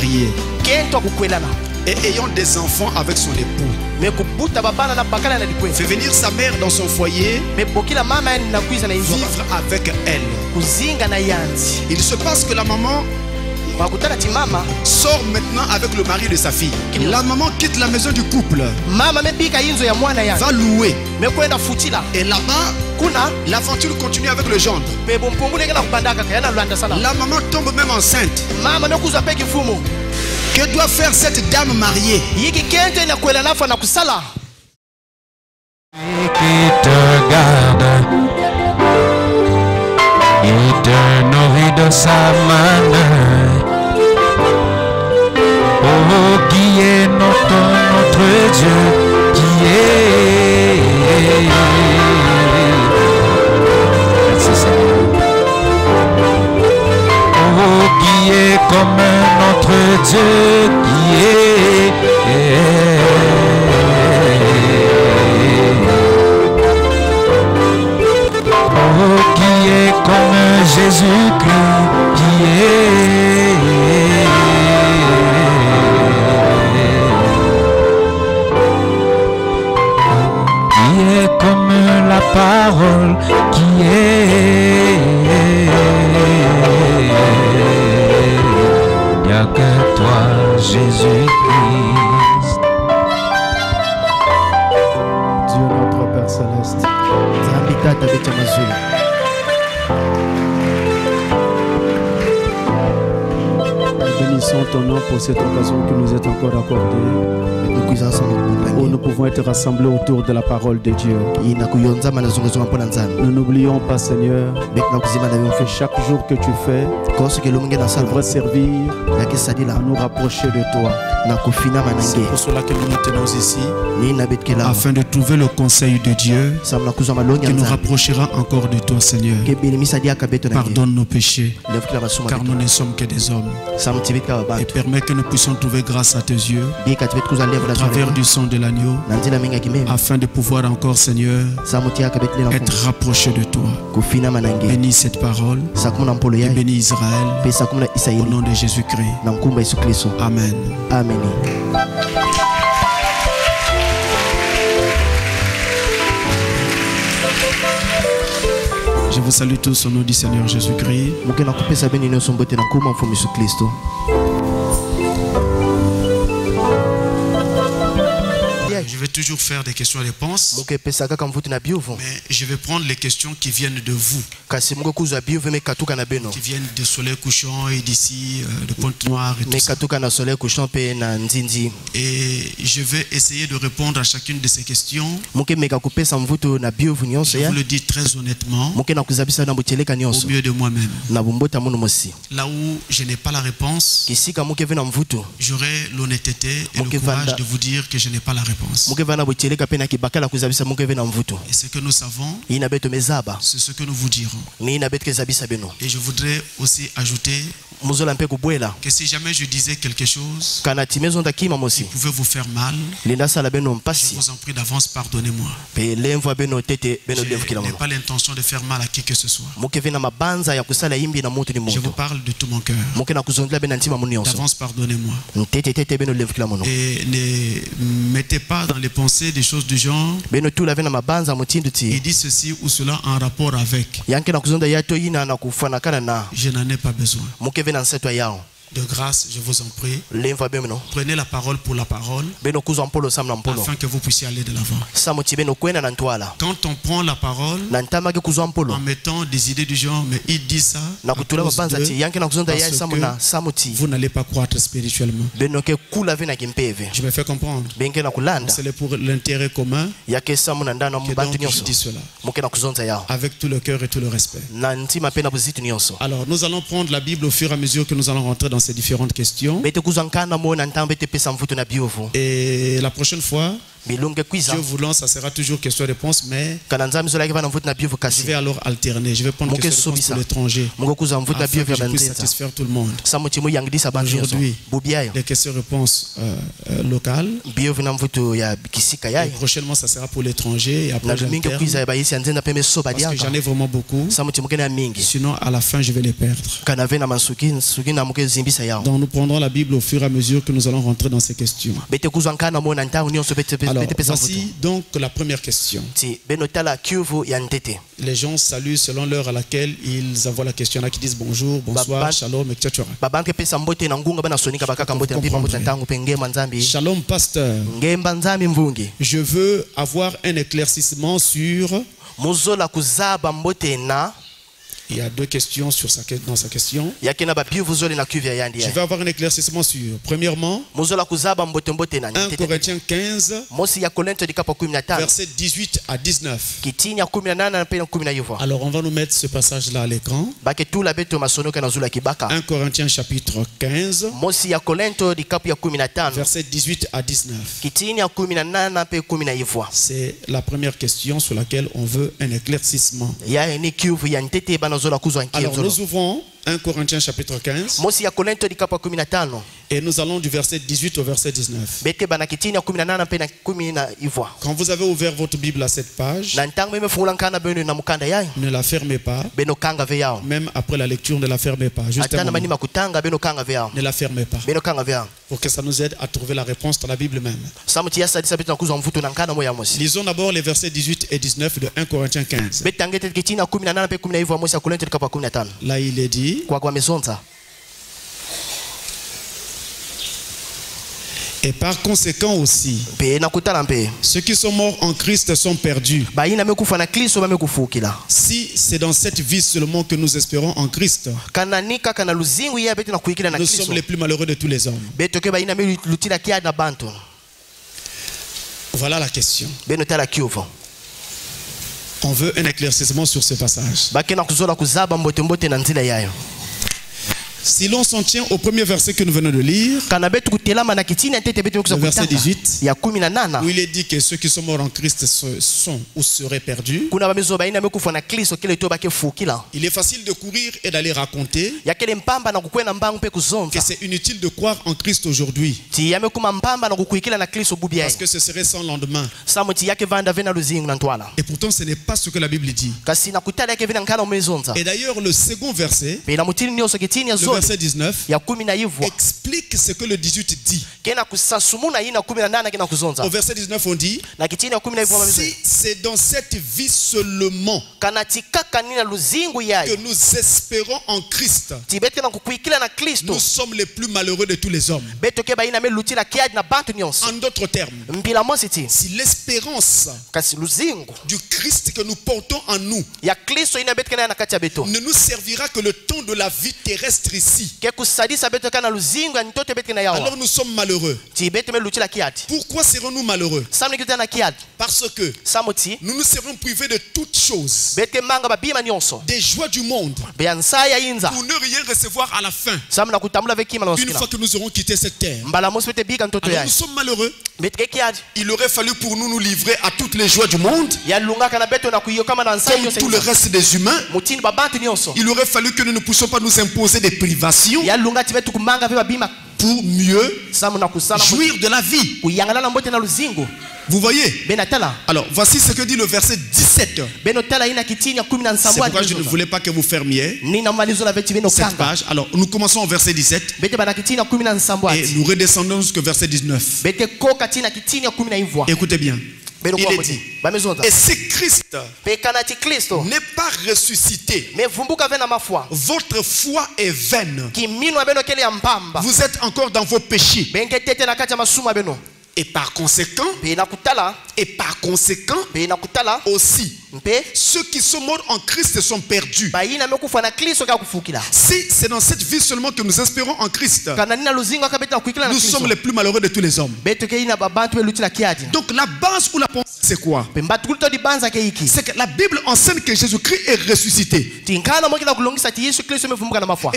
marié et ayant des enfants avec son époux fait venir sa mère dans son foyer, vivre avec elle. Il se passe que la maman sort maintenant avec le mari de sa fille. La maman quitte la maison du couple, va louer. Et là-bas, l'aventure continue avec le gendre. La maman tombe même enceinte. Que doit faire cette dame mariée? Qui te garde, il te nourrit de sa main. Oh, qui est notre Dieu, qui est. Merci Seigneur. Oh, qui est comme notre Dieu, qui est. Oh, qui est comme Jésus-Christ, qui est. Qui est comme la parole, qui est. Il n'y a que toi, Jésus-Christ. Dieu notre Père Céleste, bénissons ton nom pour cette occasion qui nous est encore accordée, où nous pouvons être rassemblés autour de la parole de Dieu. Nous n'oublions pas, Seigneur, que chaque jour que tu fais devrait servir à nous rapprocher de toi. C'est pour cela que nous nous tenons ici, afin de trouver le conseil de Dieu qui nous rapprochera encore de toi, Seigneur. Pardonne nos péchés, car nous ne sommes que des hommes. Et permets que nous puissions trouver grâce à tes yeux à travers du sang de l'agneau, afin de pouvoir encore, Seigneur, être rapprochés de toi. Bénis cette parole et bénis Israël au nom de Jésus-Christ. Amen. Amen. Je vous salue tous au nom du Seigneur Jésus-Christ. Je vais toujours faire des questions-réponses, mais je vais prendre les questions qui viennent de vous, qui viennent du soleil couchant et d'ici, de Pointe-Noire et tout ça. Et je vais essayer de répondre à chacune de ces questions. Je vous le dis très honnêtement, au mieux de moi-même. Là où je n'ai pas la réponse, j'aurai l'honnêteté et le courage de vous dire que je n'ai pas la réponse. Et ce que nous savons, c'est ce que nous vous dirons. Et je voudrais aussi ajouter que si jamais je disais quelque chose qui pouvait vous faire mal, je vous en prie d'avance, pardonnez-moi. Je n'ai pas l'intention de faire mal à qui que ce soit. Je vous parle de tout mon cœur. D'avance, pardonnez-moi. Et ne mettez pas dans les pensées des choses du genre il dit ceci ou cela en rapport avec. Je n'en ai pas besoin. De grâce, je vous en prie, prenez la parole pour la parole, afin que vous puissiez aller de l'avant. Quand on prend la parole en mettant des idées du genre, mais il dit ça parce que vous n'allez pas croître spirituellement. Je me fais comprendre. C'est pour l'intérêt commun que donc je dis cela, avec tout le cœur et tout le respect. Alors nous allons prendre la Bible au fur et à mesure que nous allons rentrer dans ces différentes questions. Et la prochaine fois, Dieu voulant, ça sera toujours question-réponse, mais je vais alors alterner. Je vais prendre question-réponse pour l'étranger afin que je puisse satisfaire tout le monde. Aujourd'hui, les questions-réponses locales. Et prochainement, ça sera pour l'étranger. Et après, parce que j'en ai vraiment beaucoup. Sinon, à la fin, je vais les perdre. Donc, nous prendrons la Bible au fur et à mesure que nous allons rentrer dans ces questions. Alors, voici donc la première question. Les gens saluent selon l'heure à laquelle ils envoient la question. Il y en a qui disent bonjour, bonsoir, shalom, etc. Shalom, pasteur. Je veux avoir un éclaircissement sur... Il y a deux questions dans sa question. Je vais avoir un éclaircissement sur, premièrement, 1 Corinthiens 15, versets 18 à 19. Alors on va nous mettre ce passage-là à l'écran. 1 Corinthiens chapitre 15, versets 18 à 19. C'est la première question sur laquelle on veut un éclaircissement. Alors nous ouvrons 1 Corinthiens chapitre 15 et nous allons du verset 18 au verset 19. Quand vous avez ouvert votre Bible à cette page, ne la fermez pas. Même après la lecture, ne la fermez pas. Juste un moment. Ne la fermez pas. Pour que ça nous aide à trouver la réponse dans la Bible même. Lisons d'abord les versets 18 et 19 de 1 Corinthiens 15. Là il est dit: et par conséquent aussi, ceux qui sont morts en Christ sont perdus. Si c'est dans cette vie seulement que nous espérons en Christ, nous sommes les plus malheureux de tous les hommes. Voilà la question. On veut un éclaircissement sur ce passage. Si l'on s'en tient au premier verset que nous venons de lire, le verset 18, où il est dit que ceux qui sont morts en Christ sont ou seraient perdus, il est facile de courir et d'aller raconter que c'est inutile de croire en Christ aujourd'hui, parce que ce serait sans lendemain. Et pourtant ce n'est pas ce que la Bible dit. Et d'ailleurs le second verset, le verset 19, explique ce que le 18 dit. Au verset 19 on dit: si c'est dans cette vie seulement que nous espérons en Christ, nous sommes les plus malheureux de tous les hommes. En d'autres termes, si l'espérance du Christ que nous portons en nous ne nous servira que le temps de la vie terrestre ici, alors nous sommes malheureux. Pourquoi serons-nous malheureux? Parce que nous nous serons privés de toutes choses, des joies du monde, pour ne rien recevoir à la fin, une fois que nous aurons quitté cette terre. Alors nous sommes malheureux. Il aurait fallu pour nous livrer à toutes les joies du monde, comme tout le reste des humains. Il aurait fallu que nous ne puissions pas nous imposer des privations pour mieux jouir de la vie. Vous voyez? Alors voici ce que dit le verset 17. C'est pourquoi je ne voulais pas que vous fermiez cette page. Alors nous commençons au verset 17 et nous redescendons jusqu'au verset 19. Écoutez bien. Il est dit: et si Christ n'est pas ressuscité, votre foi est vaine. Vous êtes encore dans vos péchés. Et par conséquent, aussi, ceux qui sont morts en Christ sont perdus. Si c'est dans cette vie seulement que nous espérons en Christ, nous sommes les plus malheureux de tous les hommes. Donc la base ou la pensée, c'est quoi? C'est que la Bible enseigne que Jésus-Christ est ressuscité. Et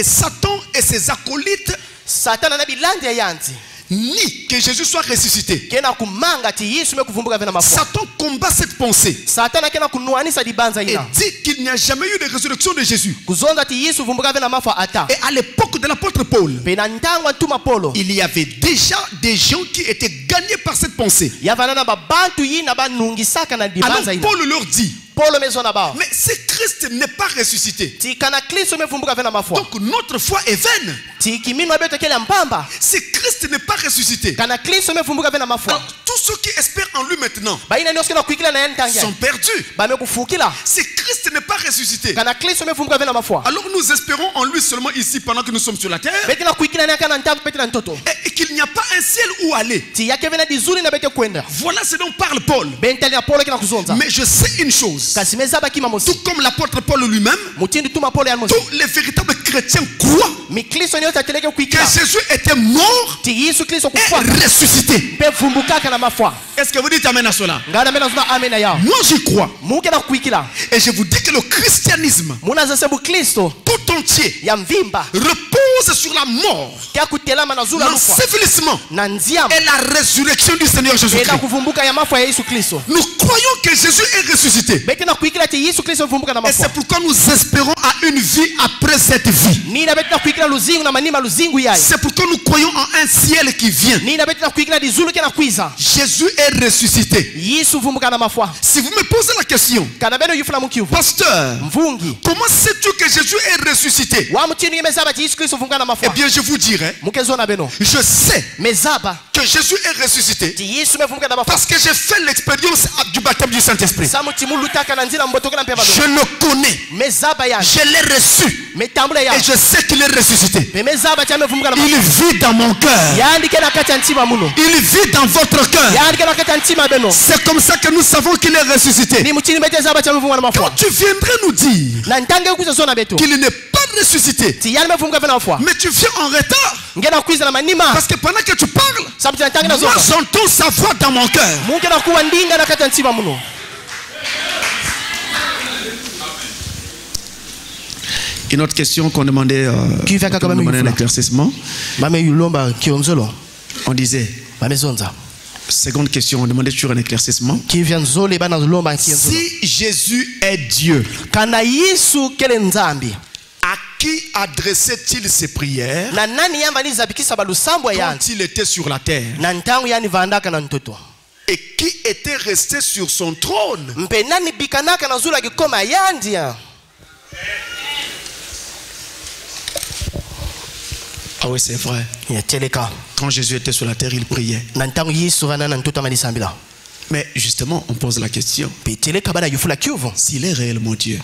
Satan et ses acolytes ni que Jésus soit ressuscité. Satan combat cette pensée. Et dit qu'il n'y a jamais eu de résurrection de Jésus. Et à l'époque de l'apôtre Paul, il y avait déjà des gens qui étaient gagnés par cette pensée. Alors Paul leur dit, mais si Christ n'est pas ressuscité, donc notre foi est vaine. Si Christ n'est pas ressuscité, alors tous ceux qui espèrent en lui maintenant sont perdus. Si Christ n'est pas ressuscité, alors nous espérons en lui seulement ici pendant que nous sommes sur la terre, et qu'il n'y a pas un ciel où aller. Voilà ce dont parle Paul. Mais je sais une chose, tout comme l'apôtre Paul lui-même, tous les véritables chrétiens croient que Jésus était mort et ressuscité. Est-ce que vous dites amen à cela? Moi j'y crois. Et je vous dis que le christianisme tout entier repose sur la mort, l'ensevelissement et la résurrection du Seigneur Jésus-Christ. Nous croyons que Jésus est ressuscité. Et c'est pourquoi nous espérons à une vie après cette vie. C'est pourquoi nous croyons en un ciel qui vient. Jésus est ressuscité. Si vous me posez la question, pasteur, comment sais-tu que Jésus est ressuscité? Eh bien je vous dirai, je sais que Jésus est ressuscité parce que j'ai fait l'expérience du baptême du Saint-Esprit. Je le connais, je l'ai reçu et je sais qu'il est ressuscité. Il vit dans mon cœur, il vit dans votre cœur. C'est comme ça que nous savons qu'il est ressuscité. Quand tu viendrais nous dire qu'il n'est pas ressuscité, mais tu viens en retard, parce que pendant que tu parles, moi j'entends sa voix dans mon cœur. Une autre question qu'on demandait, un éclaircissement. On disait, seconde question, on demandait toujours un éclaircissement. Si Jésus est Dieu, à qui adressait-il ses prières quand il était sur la terre? Et qui était resté sur son trône? Ah oui, c'est vrai. Quand Jésus était sur la terre, il priait. Mais justement, on pose la question. S'il est réellement Dieu,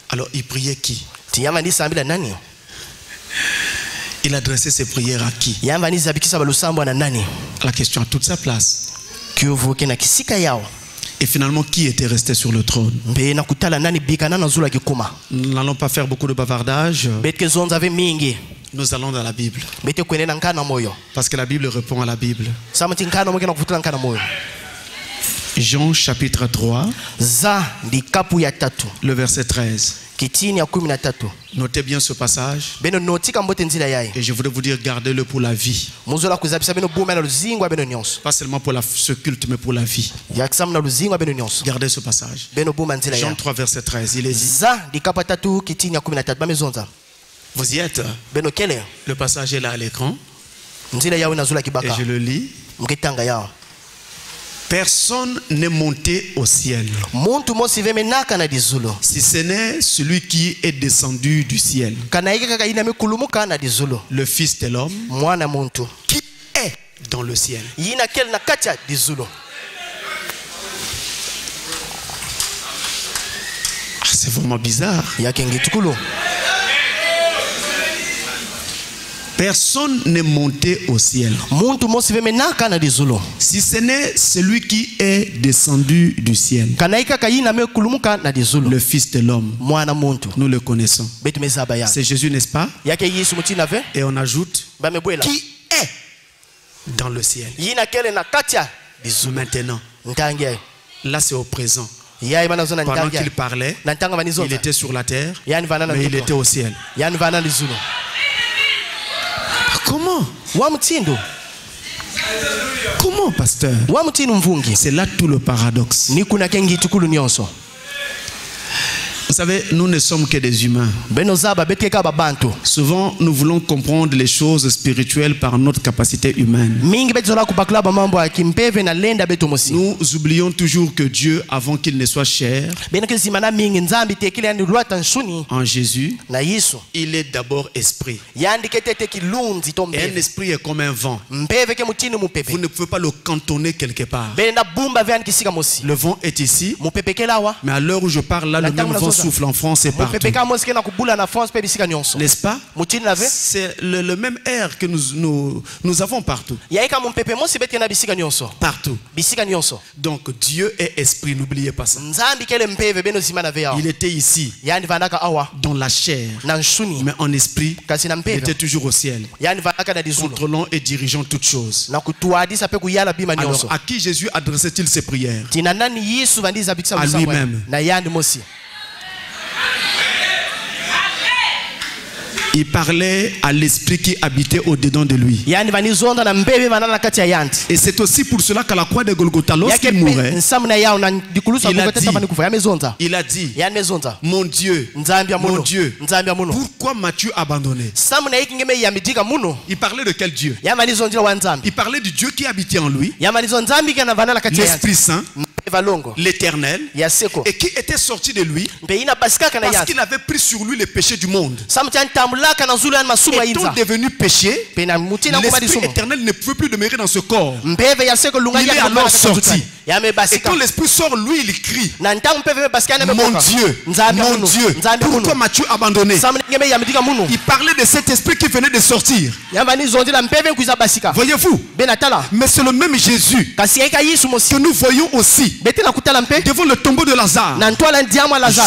alors il priait qui? Il adressait ses prières à qui? La question a toute sa place. Et finalement, qui était resté sur le trône? Nous n'allons pas faire beaucoup de bavardage. Nous allons dans la Bible. Parce que la Bible répond à la Bible. Jean chapitre 3, le verset 13. Notez bien ce passage. Et je voudrais vous dire, gardez-le pour la vie. Pas seulement pour ce culte, mais pour la vie. Gardez ce passage. Jean 3, verset 13. Il est dit. Vous y êtes? Le passage est là à l'écran. Et je le lis. Personne n'est monté au ciel, si ce n'est celui qui est descendu du ciel, le Fils de l'homme, qui est dans le ciel. C'est vraiment bizarre. Personne n'est monté au ciel, si ce n'est celui qui est descendu du ciel, le Fils de l'homme. Nous le connaissons. C'est Jésus, n'est-ce pas? Et on ajoute qui est dans le ciel. Maintenant, là c'est au présent. Pendant qu'il parlait, il était sur la terre, mais il était au ciel. Comment? Comment, pasteur? C'est là tout le paradoxe. Vous savez, nous ne sommes que des humains. Souvent, nous voulons comprendre les choses spirituelles par notre capacité humaine. Nous oublions toujours que Dieu, avant qu'il ne soit chair, en Jésus, il est d'abord esprit. Et un esprit est comme un vent. Vous ne pouvez pas le cantonner quelque part. Le vent est ici, mais à l'heure où je parle là, le même vent souffle en France et partout. N'est-ce pas? C'est le même air que nous avons partout. Partout. Donc Dieu est esprit, n'oubliez pas ça. Il était ici, dans la chair, mais en esprit, il était toujours au ciel, contrôlant et dirigeant toutes choses. Alors, à qui Jésus adressait-il ses prières? À lui-même. Il parlait à l'esprit qui habitait au-dedans de lui. Et c'est aussi pour cela qu'à la croix de Golgotha, lorsqu'il mourait, il a dit, mon Dieu, pourquoi m'as-tu abandonné? Il parlait de quel Dieu? Il parlait du Dieu qui habitait en lui, l'Esprit Saint, l'Éternel, et qui était sorti de lui parce qu'il avait pris sur lui les péchés du monde. Étant devenu péché, l'Esprit éternel ne pouvait plus demeurer dans ce corps. Il est alors sorti. Et quand l'Esprit sort, lui il crie, mon Dieu, pourquoi m'as-tu abandonné? Il parlait de cet esprit qui venait de sortir. Voyez-vous? Mais c'est le même Jésus que nous voyons aussi devant le tombeau de Lazare,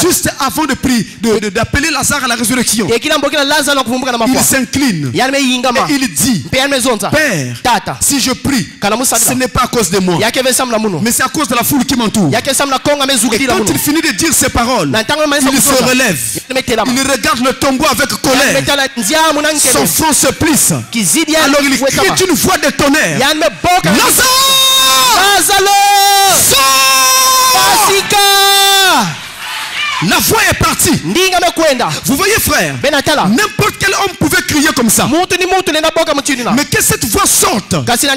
juste avant d'appeler Lazare à la résurrection. Il s'incline et il dit, Père, si je prie, ce n'est pas à cause de moi, mais c'est à cause de la foule qui m'entoure. Et quand il finit de dire ces paroles, il se relève, il regarde le tombeau avec colère, son front se plisse, alors il crie d'une voix de tonnerre, Lazare, la voix est partie. Vous voyez, frère, n'importe quel homme pouvait crier comme ça. Mais que cette voix sorte et ramène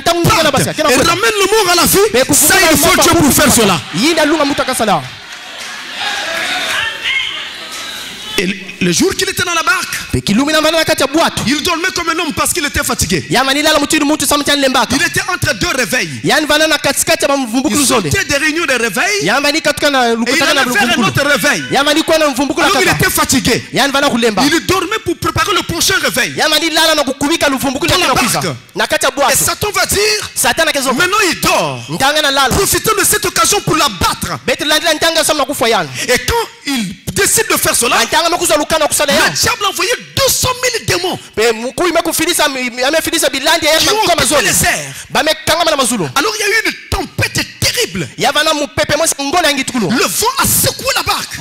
le mort à la vie, ça il faut Dieu pour faire cela. Et le jour qu'il était dans la barque, il dormait comme un homme parce qu'il était fatigué. Il était entre deux réveils. Il sortait des réunions de réveil et il allait faire un autre réveil. Alors il était fatigué. Il dormait pour préparer le prochain réveil dans la barque. Et Satan va dire, maintenant il dort, profitant de cette occasion pour la battre. Et quand il décide de faire cela, le diable a envoyé 200 000 démons qui ont occupé les airs. Alors il y a eu une tempête terrible. Le vent a secoué la barque.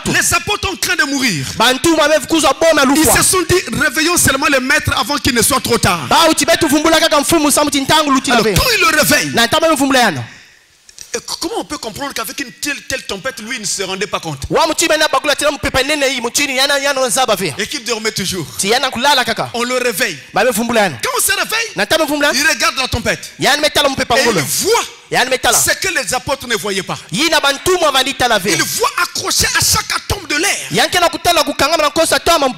Les apôtres ont craint de mourir. Ils se sont dit, réveillons seulement le maître avant qu'il ne soit trop tard. Alors quand il le réveille, comment on peut comprendre qu'avec une telle tempête, lui, il ne se rendait pas compte? Et qu'il dormait toujours. On le réveille. Quand on se réveille, il regarde la tempête. Et il voit ce que les apôtres ne voyaient pas. Il voit accroché à chaque atome de l'air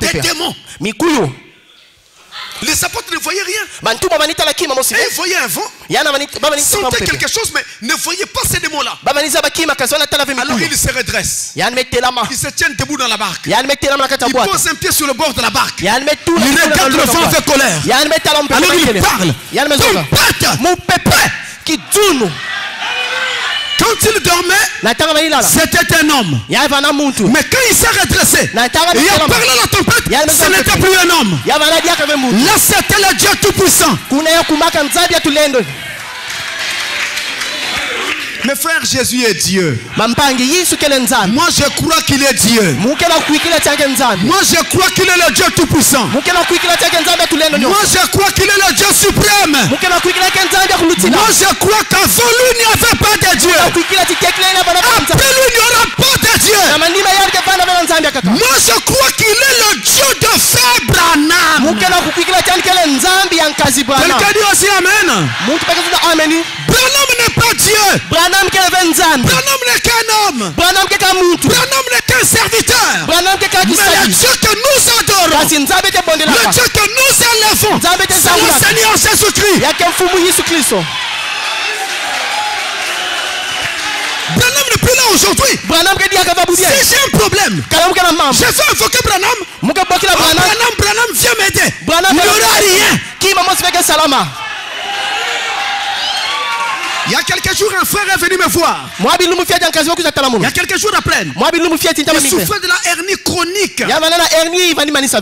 des démons. Les apôtres ne voyaient rien. Et ils voyaient un vent, sentaient quelque chose, mais ne voyaient pas ces démons-là. Alors ils se redressent. Ils se tiennent debout dans la barque. Ils posent un pied sur le bord de la barque. Ils regardent le vent avec colère. Alors ils parlent. Quand il dormait, c'était un homme. Mais quand il s'est redressé et il a parlé à la tempête, ce n'était plus un homme. Là, c'était le Dieu Tout-Puissant. Mes frères, Jésus est Dieu. Moi je crois qu'il est Dieu. Moi je crois qu'il est le Dieu tout-puissant. Moi je crois qu'il est le Dieu suprême. Moi je crois qu'avant lui il n'y avait pas de Dieu. Après lui il n'y aura pas de Dieu. Moi je crois qu'il est le Dieu de frère Branham. Quelqu'un dit aussi Amen. Branham n'est pas Dieu. Branham n'est qu'un homme. Branham n'est qu'un serviteur. Mais le Dieu que nous adorons, le Dieu que nous élevons, c'est le Seigneur Jésus-Christ. Branham n'est plus là aujourd'hui. Si j'ai un problème, je vais invoquer Branham. Branham viens m'aider. Il n'y aura rien. Il y a quelques jours, un frère est venu me voir. Il y a quelques jours après, il souffrait de la hernie chronique.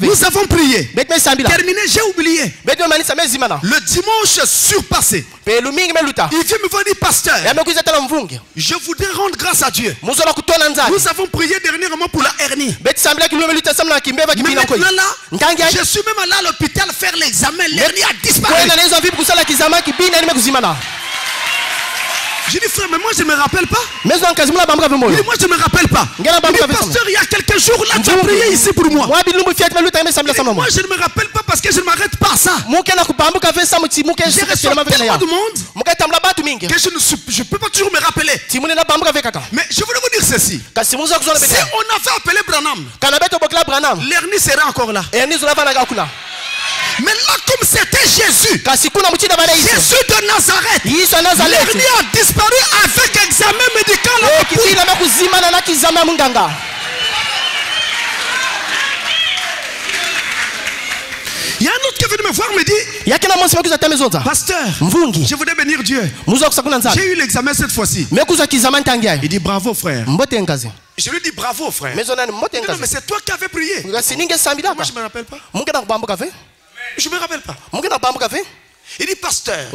Nous avons prié. Terminé, j'ai oublié. Le dimanche surpassé, il vient me voir, dit pasteur, je voudrais rendre grâce à Dieu. Nous avons prié dernièrement pour la hernie. Maintenant là, je suis même allé à l'hôpital faire l'examen. L'hernie a disparu. J'ai dit frère, mais moi je ne me rappelle pas. Il dit, moi je ne me rappelle pas. Il dit pasteur, il y a quelques jours là tu as prié ici pour moi. Moi je ne me rappelle pas parce que je ne m'arrête pas à ça. J'ai reçu tellement de monde que je ne peux pas toujours me rappeler. Mais je voulais vous dire ceci. Si on avait appelé Branham, l'hernie serait encore là. Mais là, comme c'était Jésus, Jésus de Nazareth, l'hernie a disparu avec examen médical. Il y a un autre qui est venu me voir, me dit pasteur, je voudrais bénir Dieu. J'ai eu l'examen cette fois-ci. Il dit bravo frère. Je lui dis bravo frère. Mais c'est toi qui avais prié. Moi je ne me rappelle pas. Je ne me rappelle pas. Il dit pasteur,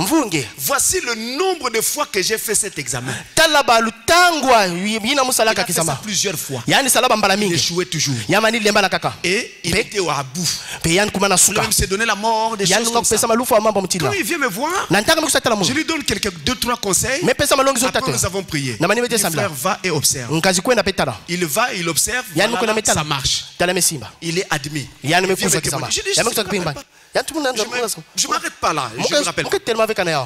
voici le nombre de fois que j'ai fait cet examen. Il a fait ça plusieurs fois. Il échouait toujours. Et il était à bout. Il s'est donné la mort, des choses comme ça. Quand il vient me voir, je lui donne 2-3 conseils. Après nous avons prié. Le frère va et observe. Il va et il observe. Ça marche. Il est admis. Je ne m'arrête pas là. Je me rappelle.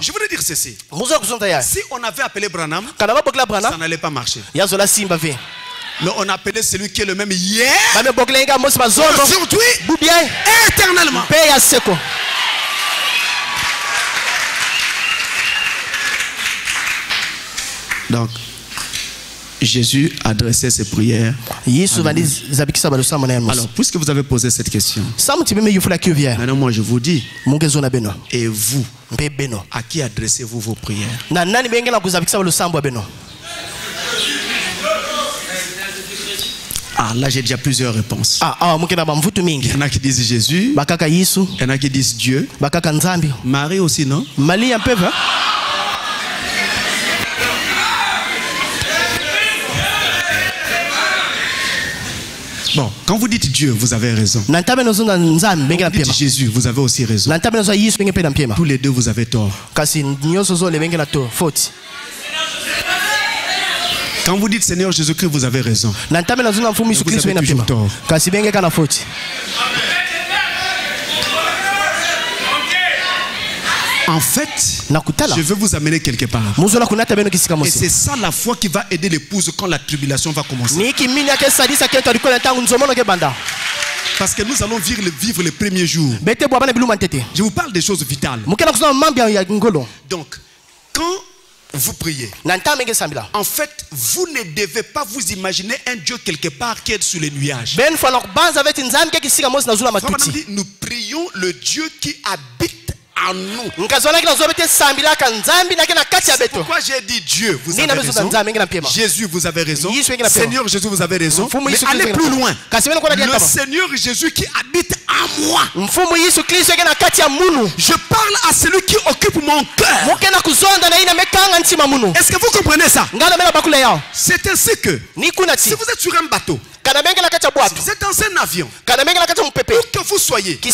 Je voulais dire ceci. Si on avait appelé Branham, ça n'allait pas marcher. Mais on appelait celui qui est le même hier, aujourd'hui, éternellement. Donc, Jésus adressait ses prières. Alors, puisque vous avez posé cette question, maintenant moi je vous dis, et vous, à qui adressez-vous vos prières? Ah, là j'ai déjà plusieurs réponses. Il y en a qui disent Jésus, il y en a qui disent Dieu, Marie aussi, non? Bon, quand vous dites Dieu, vous avez raison. Quand vous dites Jésus, vous avez aussi raison. Tous les deux, vous avez tort. Quand vous dites Seigneur Jésus-Christ, vous avez raison. Vous avez toujours tort. En fait, je veux vous amener quelque part. Et c'est ça la foi qui va aider l'épouse quand la tribulation va commencer. Parce que nous allons vivre les premiers jours. Je vous parle des choses vitales. Donc, quand vous priez, en fait, vous ne devez pas vous imaginer un Dieu quelque part qui est sous les nuages. Nous prions le Dieu qui habite en nous. C'est pourquoi j'ai dit Dieu, vous avez raison. Jésus, vous avez raison. Seigneur Jésus, vous avez raison. Mais allez plus loin. Le Seigneur Jésus qui habite en moi. Je parle à celui qui occupe mon cœur. Est-ce que vous comprenez ça? C'est ainsi que si vous êtes sur un bateau, si vous êtes dans un avion, où que vous soyez, mais il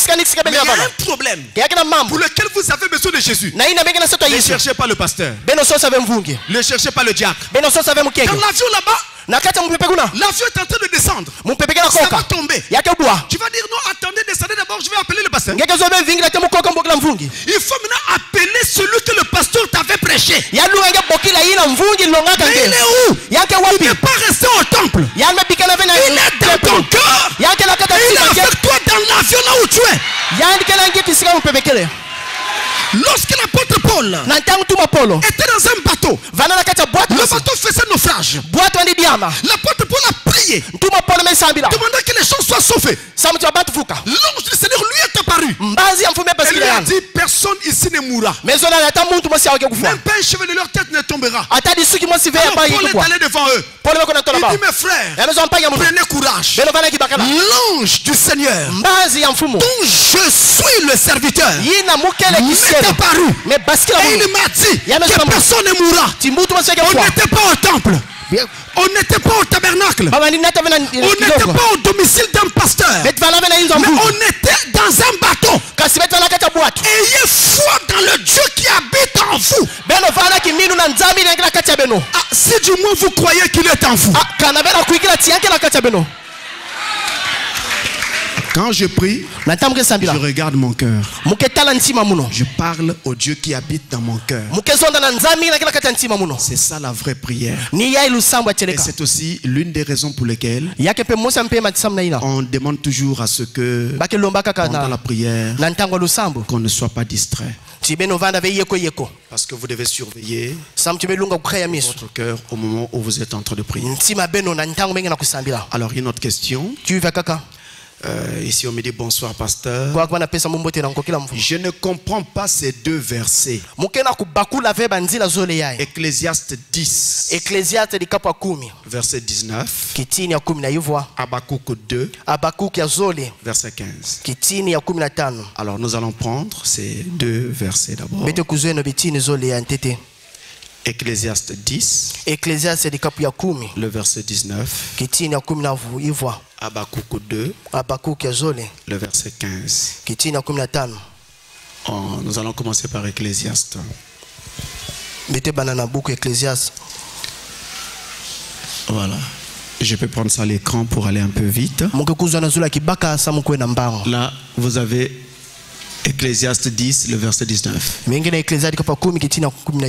y a un problème pour lequel vous avez besoin de Jésus. Ne cherchez pas le pasteur. Ne cherchez pas le diacre. Dans l'avion là-bas, l'avion est en train de descendre. Ça va tomber. Tu vas dire non, attendez, descendez d'abord, je vais appeler le pasteur. Il faut maintenant appeler celui que le pasteur t'avait prêché. Mais il est où? Il n'est pas resté au temple. Il est dans ton cœur. Il est avec toi dans l'avion là où tu es. Lorsque l'apôtre Paul était dans un bateau, le bateau faisait naufrage. L'apôtre Paul a prié, demandant que les gens soient sauvés. L'ange du Seigneur lui est apparu. Et lui a dit, personne ici ne mourra. Même pas un cheveu de leur tête ne tombera. Alors Paul est allé devant eux. Il dit, mes frères, prenez courage. L'ange du Seigneur, dont je suis le serviteur, m'est apparu. Et il m'a dit que personne ne mourra. On n'était pas au temple. On n'était pas au tabernacle. On n'était pas au domicile d'un pasteur. Mais on était dans un bateau. Ayez foi dans le Dieu qui habite en vous. Si du moins vous croyez qu'il est en vous. Quand je prie, je regarde mon cœur. Je parle au Dieu qui habite dans mon cœur. C'est ça la vraie prière. Et c'est aussi l'une des raisons pour lesquelles on demande toujours à ce que pendant la prière, qu'on ne soit pas distrait. Parce que vous devez surveiller votre cœur au moment où vous êtes en train de prier. Alors, une autre question. Ici on me dit bonsoir pasteur. Je ne comprends pas ces deux versets. Ecclésiaste 10 verset 19, Habakkuk 2 verset 15. Alors nous allons prendre ces deux versets d'abord. Ecclésiaste 10 le verset 19, Habakkuk 2 le verset 15. Nous allons commencer par Ecclésiaste. Voilà. Je peux prendre ça à l'écran pour aller un peu vite. Là, vous avez Ecclésiaste 10, le verset 19.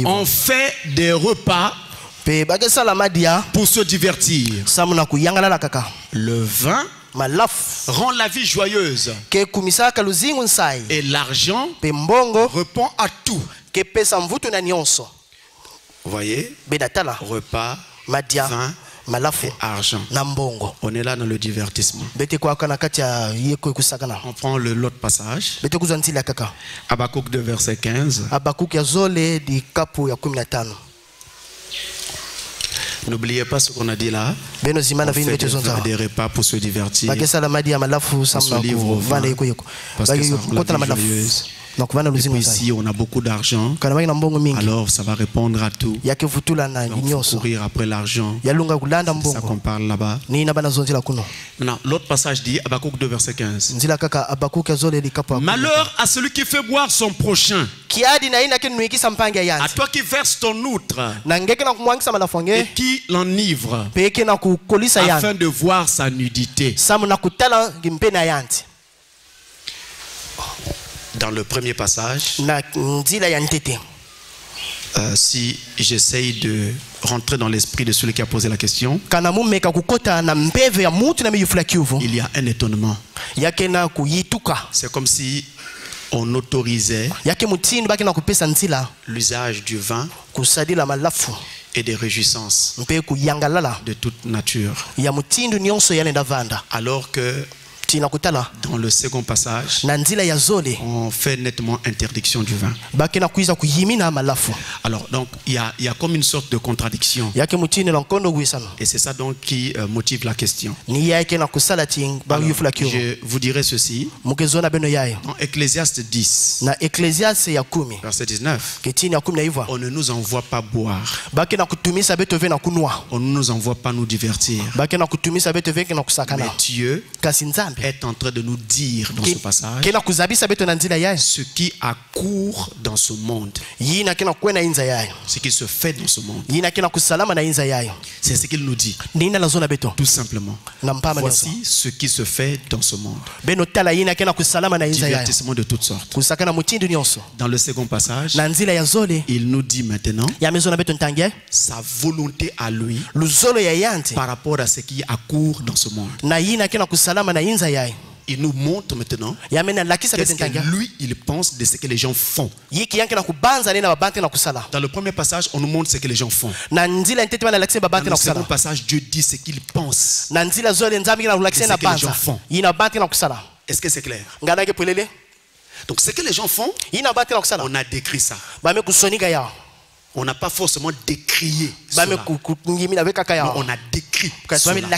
On fait des repas pour se divertir. Le vin rend la vie joyeuse. Et l'argent répond à tout. Vous voyez? Repas, vin et argent. On est là dans le divertissement. On prend l'autre passage. Habakkuk 2 verset 15. N'oubliez pas ce qu'on a dit là. On fait des repas pour se divertir. On se livre au vin parce que ça rend la vie joyeuse. Et puis ici on a beaucoup d'argent, alors ça va répondre à tout. Donc il faut courir après l'argent. C'est ça qu'on parle là-bas. Maintenant l'autre passage dit, Habakkuk 2 verset 15. Malheur à celui qui fait boire son prochain, à toi qui verses ton outre et qui l'enivre afin de voir sa nudité. Dans le premier passage, si j'essaye de rentrer dans l'esprit de celui qui a posé la question, il y a un étonnement. C'est comme si on autorisait l'usage du vin et des réjouissances de toute nature. Alors que Dans le second passage, on fait nettement interdiction du vin. Alors, donc, il y a comme une sorte de contradiction. Et c'est ça donc qui motive la question. Alors, je vous dirai ceci. Dans Ecclésiaste 10, verset 19, on ne nous envoie pas boire. On ne nous envoie pas nous divertir. Mais Dieu est en train de nous dire dans ce passage ce qui accourt dans ce monde. Ce qui se fait dans ce monde. C'est ce qu'il nous dit. Tout simplement. Voici ce qui se fait dans ce monde. Divertissement de toutes sortes. Dans le second passage, il nous dit maintenant sa volonté à lui par rapport à ce qui accourt dans ce monde. Il nous montre maintenant qu'est-ce que lui il pense de ce que les gens font. Dans le premier passage, on nous montre ce que les gens font. Dans le second passage, Dieu dit ce qu'il pense de ce que les gens font. Est-ce que c'est clair? Donc ce que les gens font, on a décrit ça. On n'a pas forcément décrié cela. Mais on a décrit cela.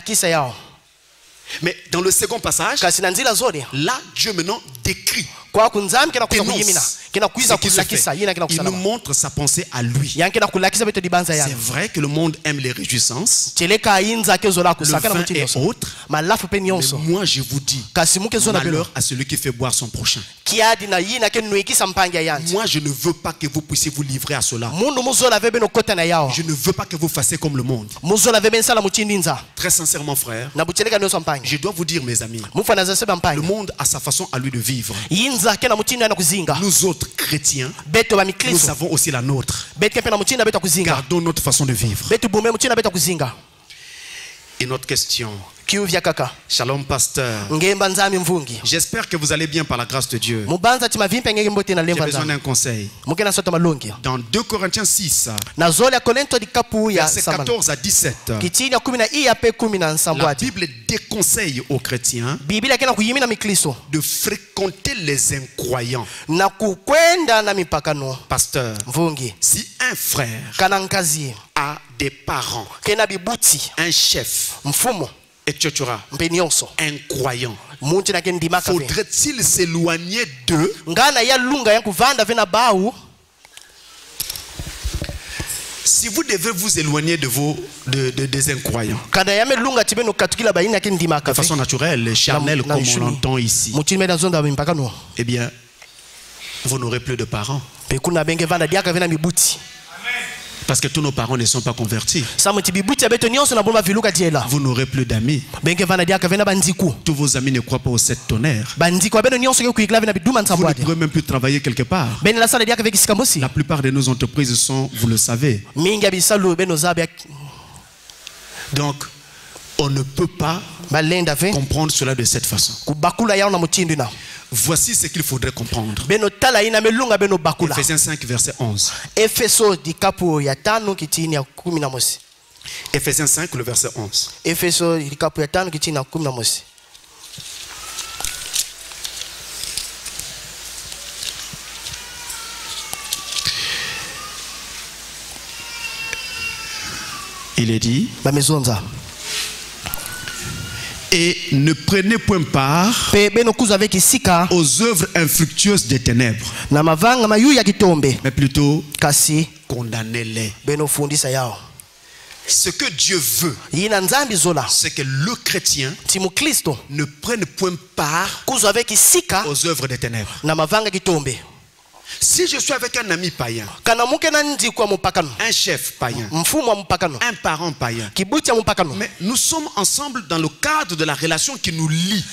Mais dans le second passage, là Dieu maintenant décrit, dénonce ce qui se fait. Il nous montre sa pensée à lui. C'est vrai que le monde aime les réjouissances, le vin et autres, mais moi je vous dis, malheur à celui qui fait boire son prochain. Moi je ne veux pas que vous puissiez vous livrer à cela. Je ne veux pas que vous fassiez comme le monde. Très sincèrement frère, je dois vous dire mes amis, le monde a sa façon à lui de vivre. Nous autres chrétiens, nous avons aussi la nôtre. Gardons notre façon de vivre. Une autre question. Shalom pasteur. J'espère que vous allez bien par la grâce de Dieu. J'ai besoin d'un conseil. Dans 2 Corinthiens 6, versets 14 à 17, la Bible déconseille aux chrétiens de fréquenter les incroyants. Pasteur, si un frère a des parents, un chef, etc., incroyant, faudrait-il s'éloigner d'eux? Si vous devez vous éloigner des incroyants, de façon naturelle, charnelle comme on l'entend ici, eh bien, vous n'aurez plus de parents. Parce que tous nos parents ne sont pas convertis. Vous n'aurez plus d'amis. Tous vos amis ne croient pas aux 7 tonnerres. Vous ne pourrez même plus travailler quelque part. La plupart de nos entreprises sont, vous le savez. Donc, on ne peut pas comprendre cela de cette façon. Voici ce qu'il faudrait comprendre. Ephésiens 5, verset 11. Ephésiens 5, le verset 11. Il est dit: et ne prenez point part aux œuvres infructueuses des ténèbres, mais plutôt condamnez-les. Ce que Dieu veut, c'est que le chrétien ne prenne point part aux œuvres des ténèbres. Si je suis avec un ami païen, un chef païen, un parent païen, mais nous sommes ensemble dans le cadre de la relation qui nous lie,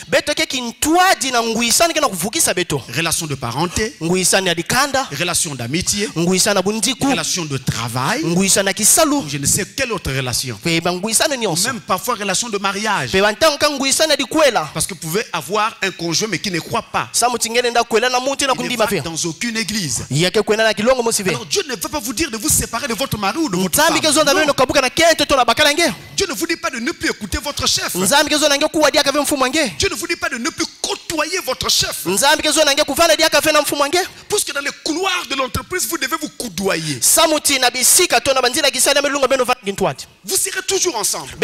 relation de parenté, relation d'amitié, relation de travail, je ne sais quelle autre relation, même parfois relation de mariage, parce que vous pouvez avoir un conjoint mais qui ne croit pas, il ne va dans aucune église. Alors Dieu ne veut pas vous dire de vous séparer de votre mari ou de votre femme. Dieu ne vous dit pas de ne plus écouter votre chef. Dieu ne vous dit pas de ne plus côtoyer votre chef. Puisque dans les couloirs de l'entreprise, vous devez vous coudoyer. Vous serez toujours ensemble.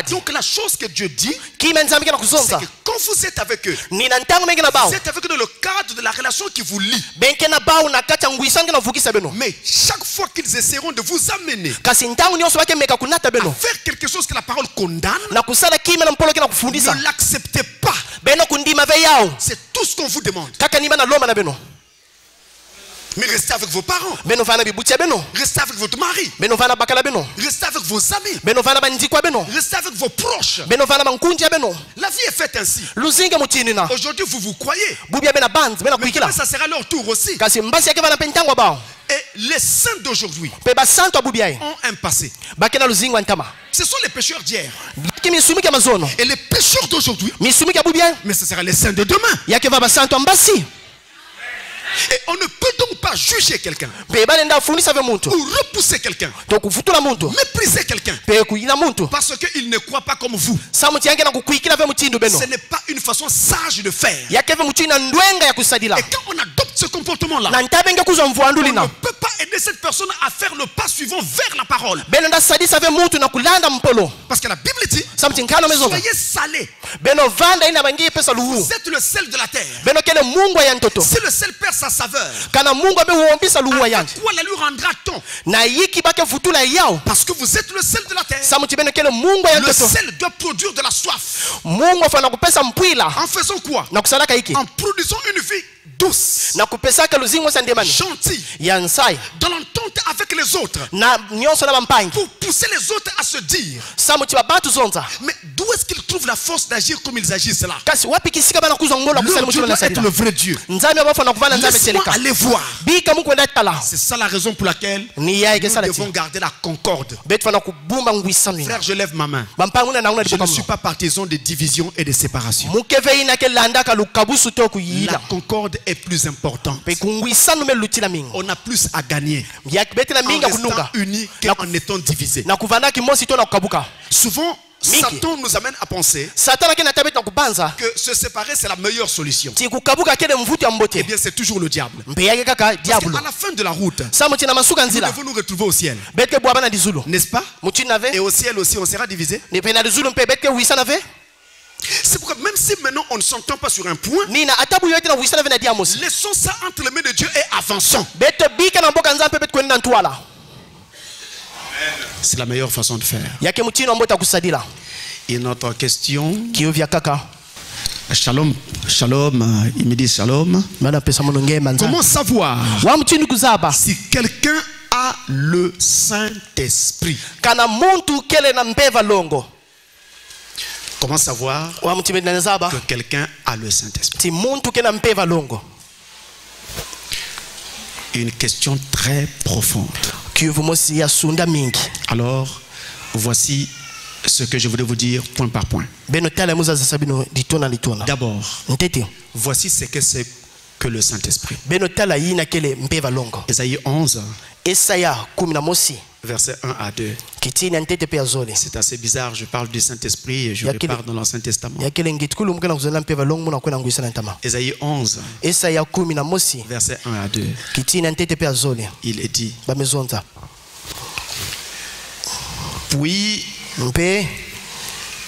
Donc la chose que Dieu dit, c'est que quand vous êtes avec eux, vous êtes avec eux dans le cadre de la relation qui vous lie. Mais chaque fois qu'ils essaieront de vous amener à faire quelque chose que la parole condamne, ne l'acceptez pas. C'est tout ce qu'on vous demande. Mais restez avec vos parents. Restez avec votre mari. Restez avec vos amis. Restez avec vos proches. La vie est faite ainsi. Aujourd'hui, vous vous croyez. Mais demain, ça sera leur tour aussi. Et les saints d'aujourd'hui ont un passé. Ce sont les pécheurs d'hier. Et les pécheurs d'aujourd'hui, mais ce sera les saints de demain. Et on ne peut donc pas juger quelqu'un ou repousser quelqu'un, mépriser quelqu'un parce qu'il ne croit pas comme vous. Ce n'est pas une façon sage de faire. Et quand on adopte ce comportement-là, on ne peut pas aider cette personne à faire le pas suivant vers la parole. Parce que la Bible dit, soyez salés. Vous êtes le sel de la terre. Si le sel perd sa saveur, quoi la lui rendra-t-on? Parce que vous êtes le sel de la terre. Le sel doit produire de la soif. En faisant quoi? En produisant une vie douce, gentille, dans l'entente avec les autres, pour pousser les autres à se dire, mais d'où est-ce qu'ils trouvent la force d'agir comme ils agissent là? Le Dieu doit être le vrai Dieu. Laisse-moi aller voir. C'est ça la raison pour laquelle nous devons garder la concorde. Frère, je lève ma main. Je ne suis pas partisan de division et de séparation. La concorde est plus importante. On a plus à gagner en restant unis qu'en étant divisés. Souvent, Satan nous amène à penser que se séparer c'est la meilleure solution. Eh bien c'est toujours le diable. Parce qu'à la fin de la route, nous devons nous retrouver au ciel. N'est-ce pas? Et au ciel aussi on sera divisé. C'est pourquoi même si maintenant on ne s'entend pas sur un point, laissons ça entre les mains de Dieu et avançons. C'est la meilleure façon de faire. Et notre question, Shalom, shalom, il me dit shalom. Comment savoir si quelqu'un a le Saint-Esprit? Comment savoir que quelqu'un a le Saint-Esprit? Une question très profonde. Alors, voici ce que je voulais vous dire point par point. D'abord, voici ce que c'est que le Saint-Esprit. Ésaïe 11, versets 1 à 2. C'est assez bizarre, je parle du Saint-Esprit et je repars dans l'Ancien Testament. Ésaïe 11, versets 1 à 2. Il est dit, puis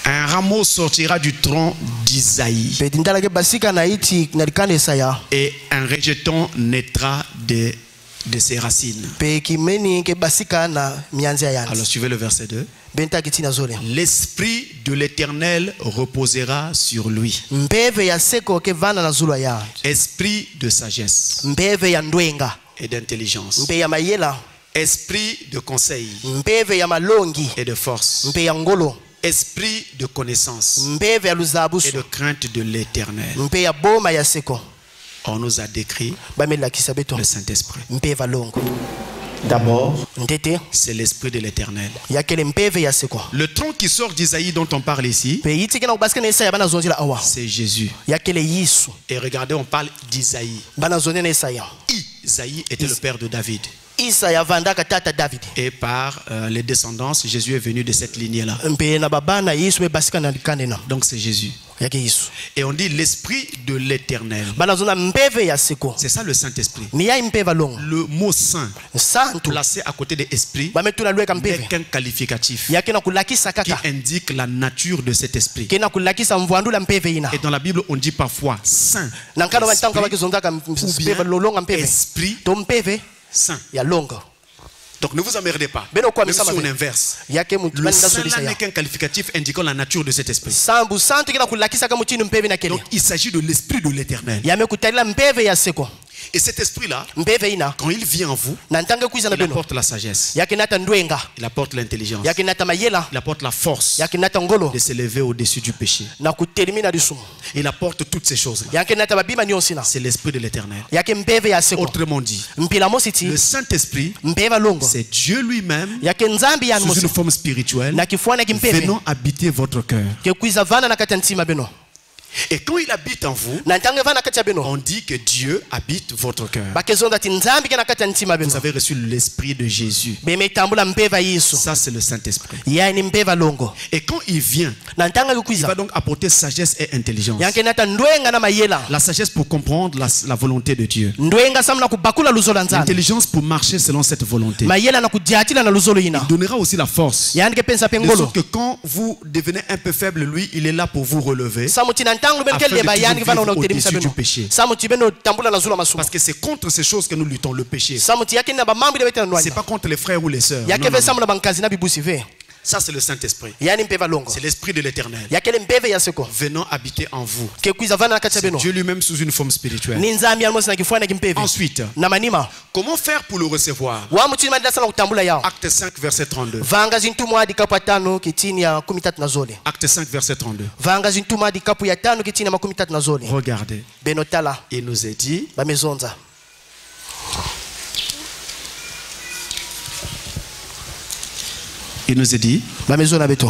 un rameau sortira du tronc d'Isaïe et un rejeton naîtra de ses racines. Alors suivez le verset 2. L'Esprit de l'Éternel reposera sur lui. Esprit de sagesse et d'intelligence. Esprit de conseil et de force. Esprit de connaissance et de crainte de l'Éternel. On nous a décrit le Saint-Esprit. D'abord, c'est l'esprit de l'Éternel. Le tronc qui sort d'Isaïe dont on parle ici, c'est Jésus. Et regardez, on parle d'Isaïe. Isaïe était le père de David. Et par les descendances, Jésus est venu de cette lignée-là. Donc c'est Jésus. Et on dit l'esprit de l'Éternel. C'est ça le Saint-Esprit. Le mot saint placé à côté de esprit n'est qu'un qualificatif qui indique la nature de cet esprit. Et dans la Bible on dit parfois saint, esprit saint. Donc ne vous emmerdez pas. Même si on inverse, le saint n'est qu'un qualificatif indiquant la nature de cet esprit. Donc il s'agit de l'esprit de l'Éternel. Et cet esprit-là, quand il vient en vous, il apporte la sagesse, il apporte l'intelligence, il apporte la force de s'élever au-dessus du péché. Il apporte toutes ces choses. C'est l'esprit de l'Éternel. Autrement dit, le Saint-Esprit, c'est Dieu lui-même sous une forme spirituelle venant habiter votre cœur. Et quand il habite en vous, on dit que Dieu habite votre cœur. Vous avez reçu l'esprit de Jésus. Ça c'est le Saint-Esprit. Et quand il vient, il va donc apporter sagesse et intelligence. La sagesse pour comprendre la volonté de Dieu. L'intelligence pour marcher selon cette volonté. Il donnera aussi la force. De sorte que quand vous devenez un peu faible, lui, il est là pour vous relever. Au-dessus du péché. Parce que c'est contre ces choses que nous luttons, le péché. C'est pas contre les frères ou les sœurs. Ça c'est le Saint-Esprit. C'est l'esprit de l'Éternel venant habiter en vous. C'est Dieu lui-même sous une forme spirituelle. Ensuite, comment faire pour le recevoir? Acte 5 verset 32. Acte 5 verset 32. Regardez. Il nous est dit, il nous est dit,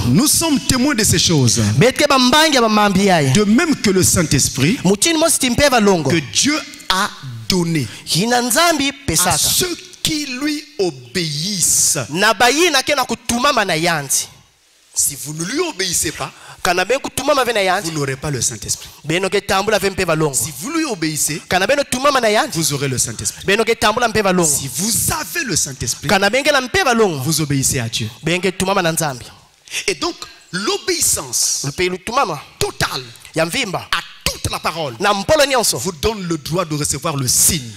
nous sommes témoins de ces choses. De même que le Saint-Esprit que Dieu a donné à ceux qui lui obéissent. Si vous ne lui obéissez pas, vous n'aurez pas le Saint-Esprit. Si vous lui obéissez, vous aurez le Saint-Esprit. Si vous avez le Saint-Esprit, vous obéissez à Dieu. Et donc, l'obéissance totale à toute la parole vous donne le droit de recevoir le signe,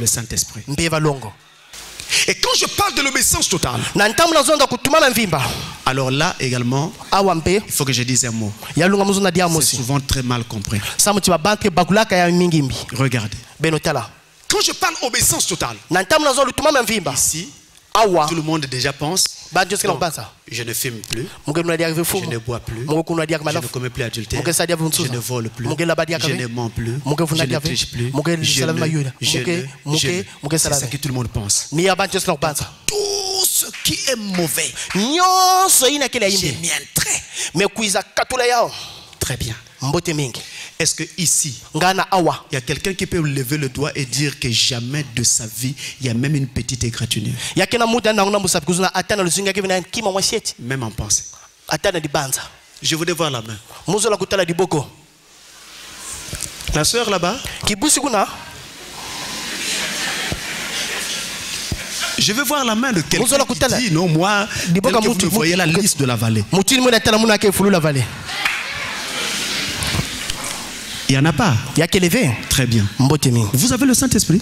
le Saint-Esprit. Et quand je parle de l'obéissance totale, alors là également, il faut que je dise un mot. C'est souvent très mal compris. Regardez. Quand je parle d'obéissance totale, ici, tout le monde déjà pense, je ne fume plus, je ne bois plus, je ne commets plus adultère, je ne vole plus, je ne mens plus, je ne triche plus, c'est ça que tout le monde pense. Tout ce qui est mauvais, j'ai mis un trait. Très bien. Est-ce que ici, il y a quelqu'un qui peut lever le doigt et dire que jamais de sa vie, il y a même une petite égratignure? Même en pensée. Je voudrais voir la main. La soeur là-bas. Je veux voir la main de quelqu'un qui dit non, moi, tel que vous voyez la liste de la vallée. Il n'y en a pas. Très bien. Vous avez le Saint-Esprit?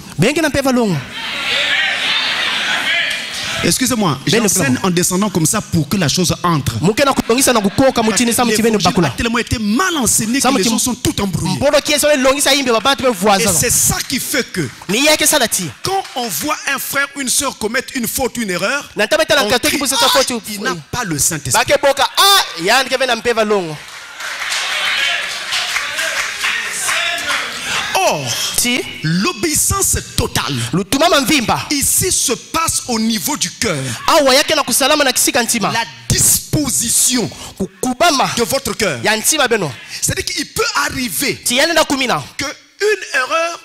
Excusez-moi, j'enseigne en descendant comme ça pour que la chose entre. A tellement été mal enseigné que les gens sont tout embrouillés. Et c'est ça qui fait que quand on voit un frère ou une soeur commettre une faute, une erreur, on crie, il n'a pas le Saint-Esprit. Or, l'obéissance totale ici se passe au niveau du cœur. La disposition de votre cœur. C'est-à-dire qu'il peut arriver que une erreur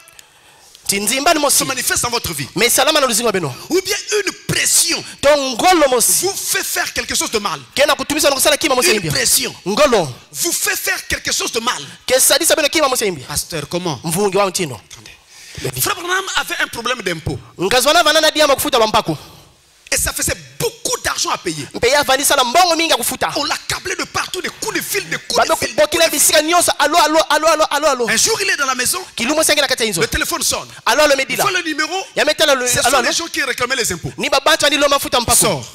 se manifeste dans votre vie. Ou bien une pression vous fait faire quelque chose de mal. Une pression vous fait faire quelque chose de mal. Pasteur, comment? Frère Branham avait un problème d'impôt. Et ça faisait beaucoup d'argent à payer. On l'a câblé de partout, des coups de fil, des coups de fil. Un jour, il est dans la maison. Le téléphone sonne. Il faut le numéro. Ce sont les gens qui réclamaient les impôts. Sort.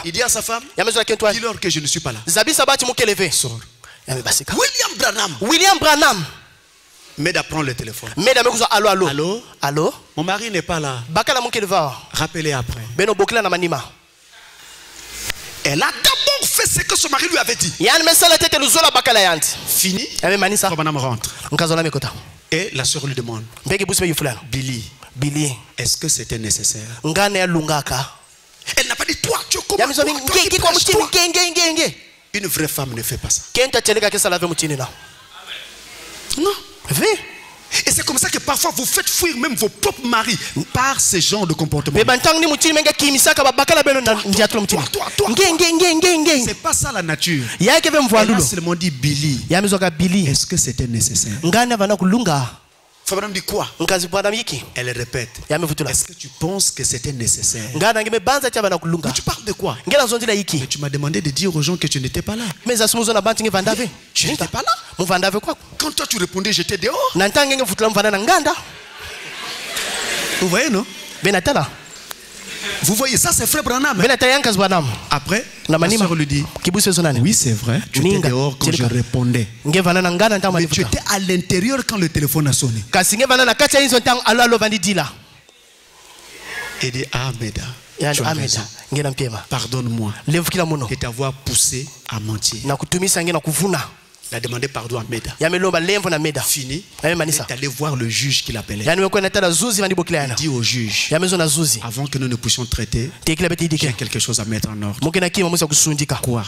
Il dit à sa femme, dis-leur que je ne suis pas là. Sort. William Branham. Meda prend le téléphone. Allô? Allô? Mon mari n'est pas là. Rappelez après. Elle a d'abord fait ce que son mari lui avait dit. Fini. Branham rentre. Et la soeur lui demande, Billy, est-ce que c'était nécessaire? Elle n'a pas dit, toi, tu comment? Une vraie femme ne fait pas ça. Non. Et c'est comme ça que parfois vous faites fuir même vos propres maris par ce genre de comportement. C'est pas ça la nature. Elle a seulement dit Billy, est-ce que c'était nécessaire? Fabraham dit quoi? Elle répète, est-ce que tu penses que c'était nécessaire? Mais tu parles de quoi? Mais tu m'as demandé de dire aux gens que tu n'étais pas là. Tu n'étais pas là? Quand toi tu répondais, j'étais dehors. Vous voyez, non? Vous voyez, ça c'est frère Branham. Après, la soeur lui dit, oui c'est vrai, tu étais dehors quand je répondais. Mais tu étais à l'intérieur quand le téléphone a sonné. Il dit, ah Meda, tu as raison. Pardonne-moi de t'avoir poussé à mentir. Il a demandé pardon à Meda. Fini. Il est allé voir le juge qu'il appelait. Il dit au juge, avant que nous ne puissions traiter, il y a quelque chose à mettre en ordre. Quoi?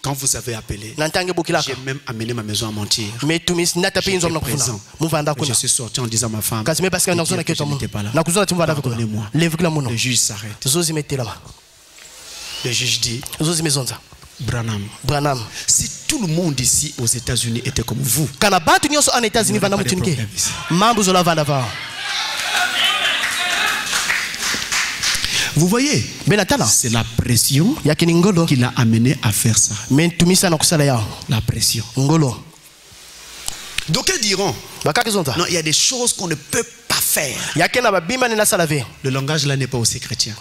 Quand vous avez appelé, j'ai même amené ma maison à mentir. J'étais présent. Je suis sorti en disant à ma femme, je n'étais pas là. Pardonnez-moi. Le juge s'arrête. Le juge dit, Branham, si tout le monde ici aux États-Unis était comme vous, vous voyez, c'est la pression qui l'a amené à faire ça. La pression. Donc ils diront, non, il y a des choses qu'on ne peut pas faire. Le langage là n'est pas aussi chrétien.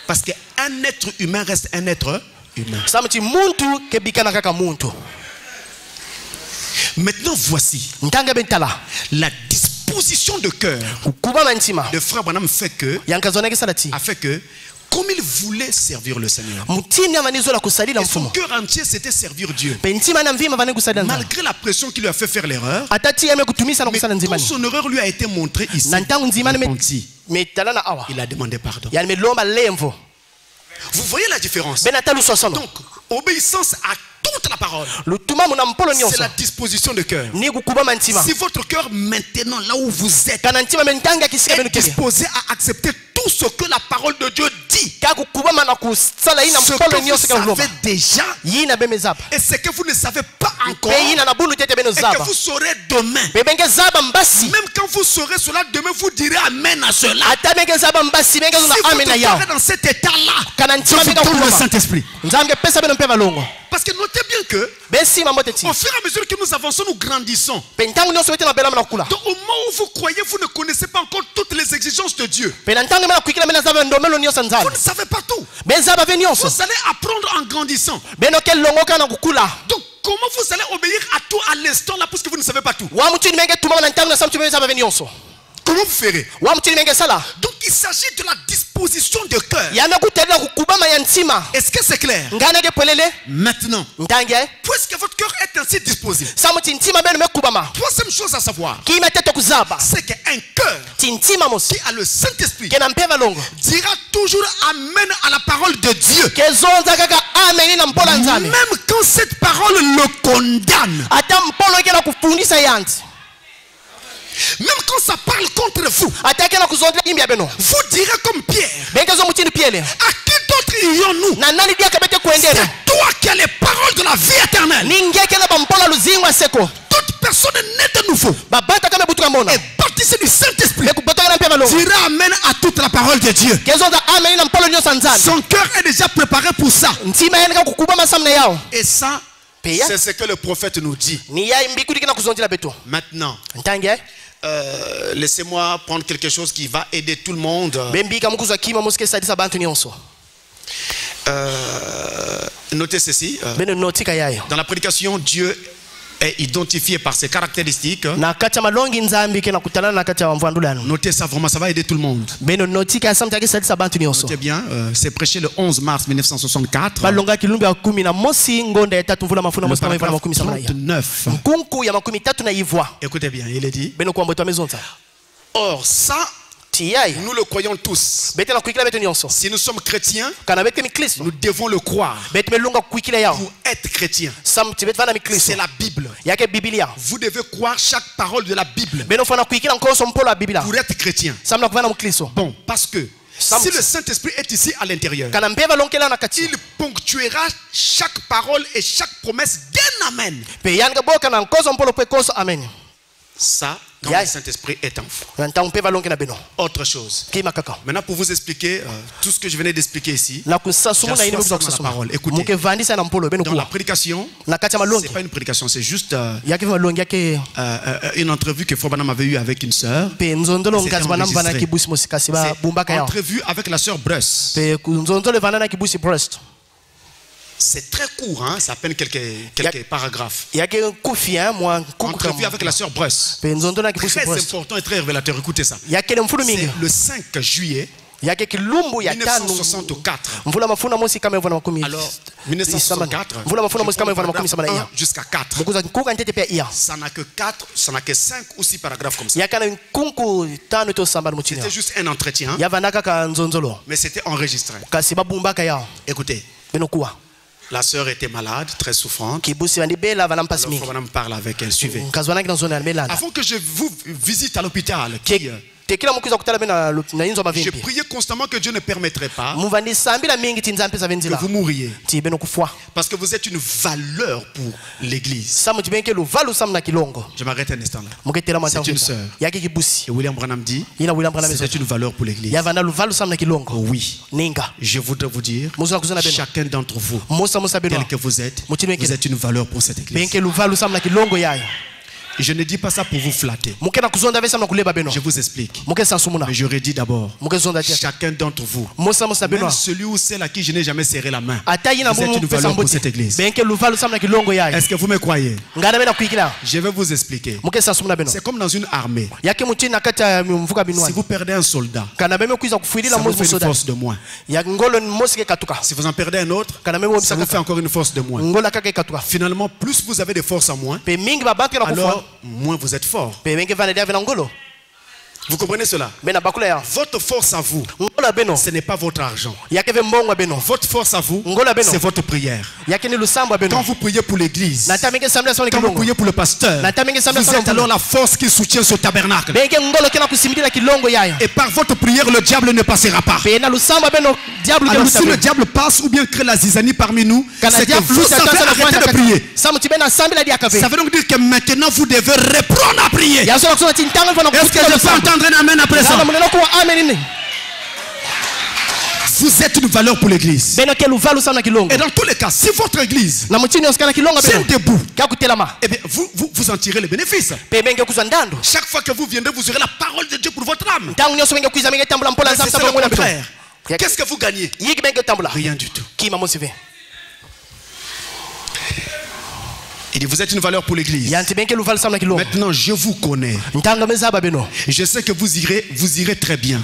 Parce qu'un être humain reste un être humain. Maintenant voici la disposition de cœur de frère Branham a fait que comme il voulait servir le Seigneur, et son cœur entier c'était servir Dieu. Malgré la pression qui lui a fait faire l'erreur, mais quand son erreur lui a été montrée ici, il a demandé pardon. Vous voyez la différence? Donc, obéissance à toute la parole, c'est la disposition de cœur. Si votre cœur maintenant, là où vous êtes, est disposé à accepter tout ce que la parole de Dieu dit, ce que vous savez déjà et ce que vous ne savez pas encore, et que vous saurez demain, même quand vous saurez cela demain, vous direz amen à cela. Si vous êtes dans cet état-là, je vous donne le Saint-Esprit. Parce que notez bien que au fur et à mesure que nous avançons, nous grandissons. Donc au moment où vous croyez, vous ne connaissez pas encore toutes les exigences de Dieu. Vous ne savez pas tout. Vous allez apprendre en grandissant. Donc comment vous allez obéir à tout à l'instant là, puisque vous ne savez pas tout? Comment vous ferez? Donc il s'agit de la disposition disposition de cœur. Est-ce que c'est clair? Maintenant, puisque votre cœur est ainsi disposé, troisième chose à savoir, c'est qu'un cœur qui a le Saint-Esprit dira toujours Amen à la parole de Dieu. Même quand cette parole le condamne. Même quand ça parle contre vous, vous direz comme Pierre, à qui d'autre irions-nous? C'est toi qui as les paroles de la vie éternelle. Toute personne née de nouveau et baptisée du Saint-Esprit dira Amen à toute la parole de Dieu. Son cœur est déjà préparé pour ça. Et ça, c'est ce que le prophète nous dit. Maintenant, laissez-moi prendre quelque chose qui va aider tout le monde. Notez ceci. Dans la prédication, Dieu est identifié par ses caractéristiques. Notez ça, vraiment, ça va aider tout le monde. Notez bien, c'est prêché le 11 mars 1964. Le paragraphe 39. Écoutez bien, il est dit. Or ça, nous le croyons tous. Si nous sommes chrétiens, nous devons le croire. Pour être chrétien, c'est la Bible. Vous devez croire chaque parole de la Bible pour être chrétien. Bon, parce que si le Saint-Esprit est ici à l'intérieur, il ponctuera chaque parole et chaque promesse d'un Amen. Ça, quand le Saint-Esprit est en vous. Autre chose. Maintenant, pour vous expliquer tout ce que je venais d'expliquer ici, parole. Écoutez, dans la prédication, c'est pas une prédication, c'est juste une entrevue que Frobana avait eue avec une sœur. C'est entrevue avec la sœur Brust. C'est très court, hein? Ça à peine quelques paragraphes. Entrevue avec la sœur Brust. Très important et très révélateur. Écoutez ça. C'est le 5 juillet 1964. Alors, 1964, jusqu'à 4. Ça n'a que 4, ça n'a que 5 ou 6 paragraphes comme ça. C'était juste un entretien. Mais c'était enregistré. Écoutez. La sœur était malade, très souffrante. Alors, faut me parle avec elle. Suivez. Avant que je vous visite à l'hôpital, je priais constamment que Dieu ne permettrait pas que vous mouriez. Parce que vous êtes une valeur pour l'église. Je m'arrête un instant là. C'est une sœur. Et William Branham dit, c'est une valeur pour l'église. Oui. Je voudrais vous dire, chacun d'entre vous, tel que vous êtes une valeur pour cette église. Je ne dis pas ça pour vous flatter. Je vous explique. Mais je redis d'abord, chacun d'entre vous, même celui ou celle à qui je n'ai jamais serré la main, vous êtes une valeur pour cette église. Est-ce que vous me croyez? Je vais vous expliquer. C'est comme dans une armée. Si vous perdez un soldat, ça vous fait une force de moins. Si vous en perdez un autre, ça vous fait encore une force de moins. Finalement, plus vous avez de force en moins, alors moins vous êtes fort. Vous comprenez cela? Votre force à vous, ce n'est pas votre argent. Votre force à vous, c'est votre prière. Quand vous priez pour l'église, quand vous priez pour le pasteur, vous êtes alors la force qui soutient ce tabernacle. Et par votre prière, le diable ne passera pas. Alors si le diable passe ou bien crée la zizanie parmi nous, c'est que vous savez arrêter de prier. Ça veut donc dire que maintenant vous devez reprendre à prier. Est-ce que je peux entendre un amen à présent? Vous êtes une valeur pour l'église. Et dans tous les cas, si votre église tient debout, eh bien, vous en tirez les bénéfices. Chaque fois que vous viendrez, vous aurez la parole de Dieu pour votre âme. Mais c'est le contraire. Qu'est-ce que vous gagnez? Rien du tout. Il dit, vous êtes une valeur pour l'église. Maintenant, je vous connais. Je sais que vous irez très bien.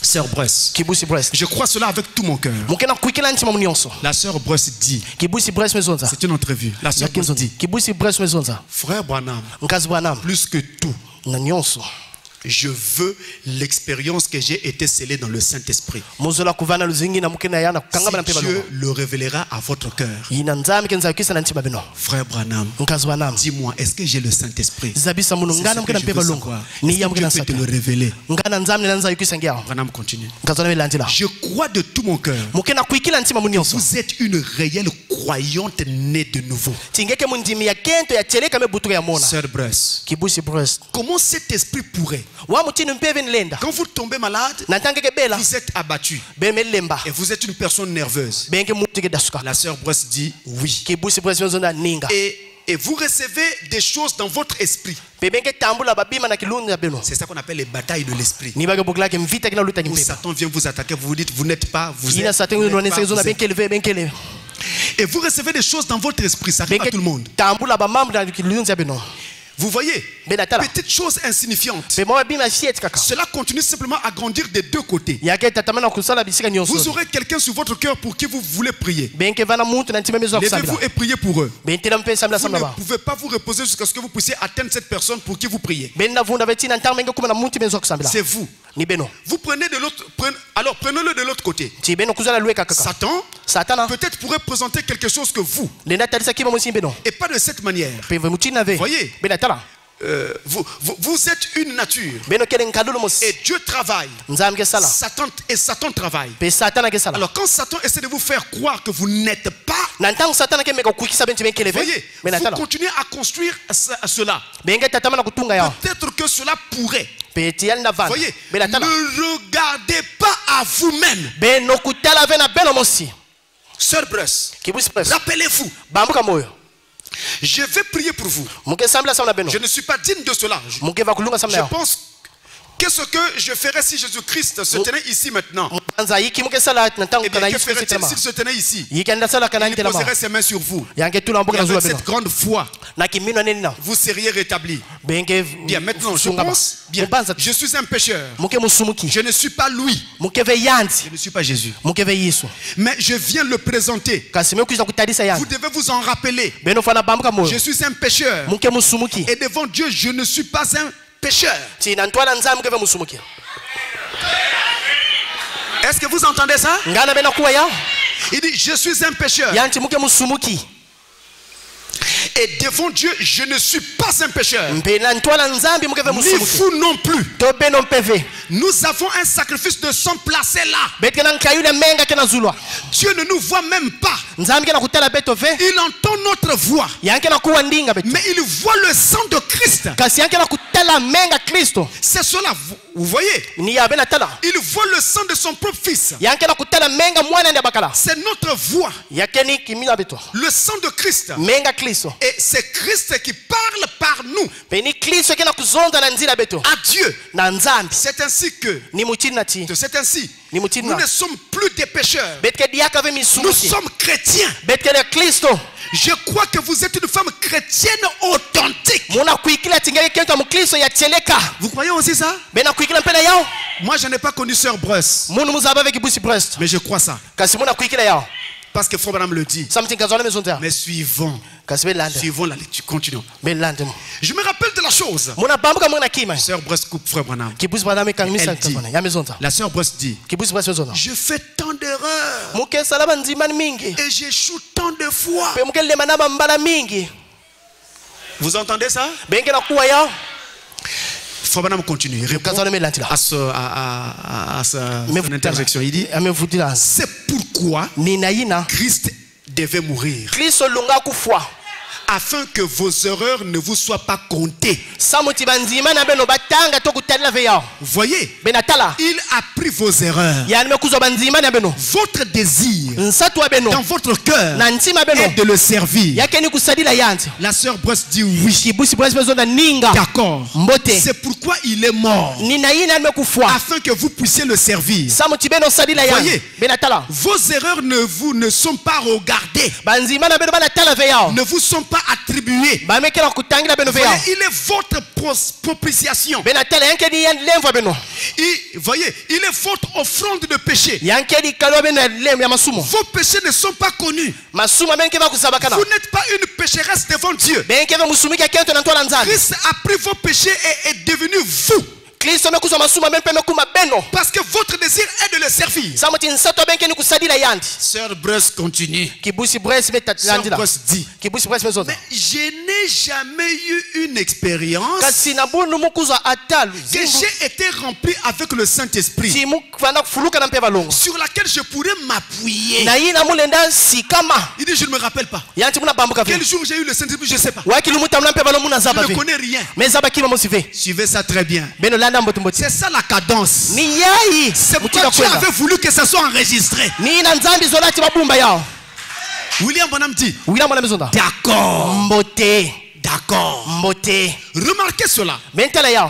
Sœur Bress, je crois cela avec tout mon cœur. La sœur Bress dit, c'est une entrevue. La sœur Bress dit, frère Branham, plus que tout, je veux l'expérience que j'ai été scellé dans le Saint-Esprit. Si Dieu le révélera à votre cœur. Frère Branham, dis-moi, est-ce que j'ai le Saint-Esprit? Est-ce que Dieu peut te le révéler? Branham continue. Je crois de tout mon cœur que vous êtes une réelle croyante née de nouveau. Sœur Bress, comment cet esprit pourrait, quand vous tombez malade, vous êtes abattu et vous êtes une personne nerveuse? La sœur Bress dit oui. Et vous recevez des choses dans votre esprit. C'est ça qu'on appelle les batailles de l'esprit. Où Satan vient vous attaquer, vous vous dites vous n'êtes pas, vous êtes. Et vous recevez des choses dans votre esprit, ça arrive à tout le monde. Vous voyez, petite chose insignifiante. Cela continue simplement à grandir des deux côtés. Vous aurez quelqu'un sur votre cœur pour qui vous voulez prier. Levez-vous et priez pour eux. Vous ne pouvez pas vous reposer jusqu'à ce que vous puissiez atteindre cette personne pour qui vous priez. C'est vous. Vous prenez de l'autre, alors prenez-le de l'autre côté. Satan peut-être pourrait présenter quelque chose que vous, et pas de cette manière. Voyez, vous êtes une nature et Dieu travaille. Satan travaille. Alors quand Satan essaie de vous faire croire que vous n'êtes pas, voyez, vous continuez à construire cela. Peut-être que cela pourrait. Voyez, ne regardez pas à vous-même. Sœur Bress, rappelez-vous, je vais prier pour vous. Je ne suis pas digne de cela. Je pense que ce que je ferais si Jésus-Christ se tenait ici maintenant, eh bien, que ferait-il s'il se tenait ici? Il poserait ses mains sur vous. Et avec cette grande foi, vous seriez rétablis. Bien, maintenant, je pense, bien, je suis un pécheur. Je ne suis pas lui. Je ne suis pas Jésus. Mais je viens le présenter. Vous devez vous en rappeler. Je suis un pécheur. Et devant Dieu, je ne suis pas un pécheur. Est-ce que vous entendez ça? Il dit, je suis un pécheur. Et devant Dieu, je ne suis pas un pécheur. Ni vous non plus. Nous avons un sacrifice de sang placé là. Dieu ne nous voit même pas. Il entend notre voix. Mais il voit le sang de Christ. C'est cela, vous voyez. Il voit le sang de son propre fils. C'est notre voix. Le sang de Christ. Et c'est Christ qui parle par nous à Dieu. C'est ainsi que nous ne sommes plus des pécheurs. Nous sommes chrétiens. Je crois que vous êtes une femme chrétienne authentique. Vous croyez aussi ça? Moi je n'ai pas connu Sœur Bress, mais je crois ça. Parce que Frère Branham le dit. Mais suivons la lecture, continuons. Je me rappelle de la chose. Sœur Bress coupe Frère Branham. Elle dit, la Sœur Bress dit, je fais tant d'erreurs et j'échoue tant de fois. Vous entendez ça? Frère Branham continue. Il répond à son interjection. Il dit, c'est pourquoi Christ devait mourir, afin que vos erreurs ne vous soient pas comptées. Vous voyez, il a pris vos erreurs. Votre désir dans votre cœur est de le servir. La Sœur Bress dit oui. D'accord. C'est pourquoi il est mort, afin que vous puissiez le servir. Voyez, vos erreurs ne sont pas regardées, ne vous sont pas attribué. Il est votre propitiation. Voyez, il est votre offrande de péché. Vos péchés ne sont pas connus. Vous n'êtes pas une pécheresse devant Dieu. Christ a pris vos péchés et est devenu vous. Parce que votre désir est de le servir. Sœur Bruce continue. Sœur Bruce dit, mais je n'ai jamais eu une expérience que j'ai été rempli avec le Saint-Esprit sur laquelle je pourrais m'appuyer. Il dit, je ne me rappelle pas. Quel jour j'ai eu le Saint-Esprit, je ne sais pas. Je ne connais rien. Suivez ça très bien. C'est ça la cadence. C'est pourquoi tu avais voulu que ça soit enregistré. William Branham dit, d'accord. D'accord. Remarquez cela.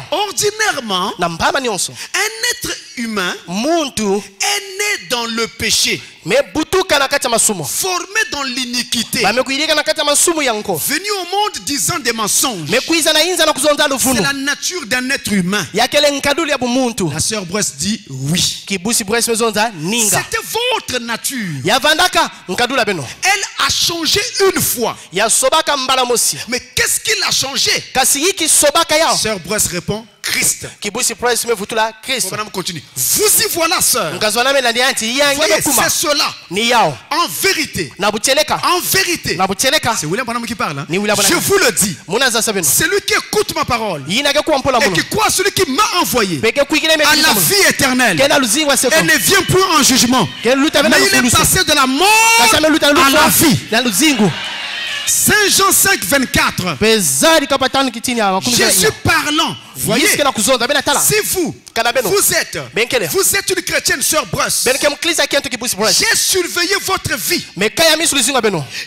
Ordinairement, un être humain est né dans le péché, formé dans l'iniquité, venu au monde disant des mensonges. C'est la nature d'un être humain. La sœur Bress dit oui. C'était votre nature. Elle a changé une fois. Mais qu'est-ce qu'il a changé? Sœur Bress répond, Christ. Continue. Vous y voilà, sœur. Voyez, c'est cela. En vérité. En vérité. C'est William Branham qui parle. Hein? Je vous le dis. Celui qui écoute ma parole et qui croit celui qui m'a envoyé à la vie éternelle et ne vient plus en jugement, mais il est passé de la mort à la vie. Saint Jean 5, 24. Jésus parlant. Voyez, si vous êtes une chrétienne, sœur Bruce, j'ai surveillé votre vie.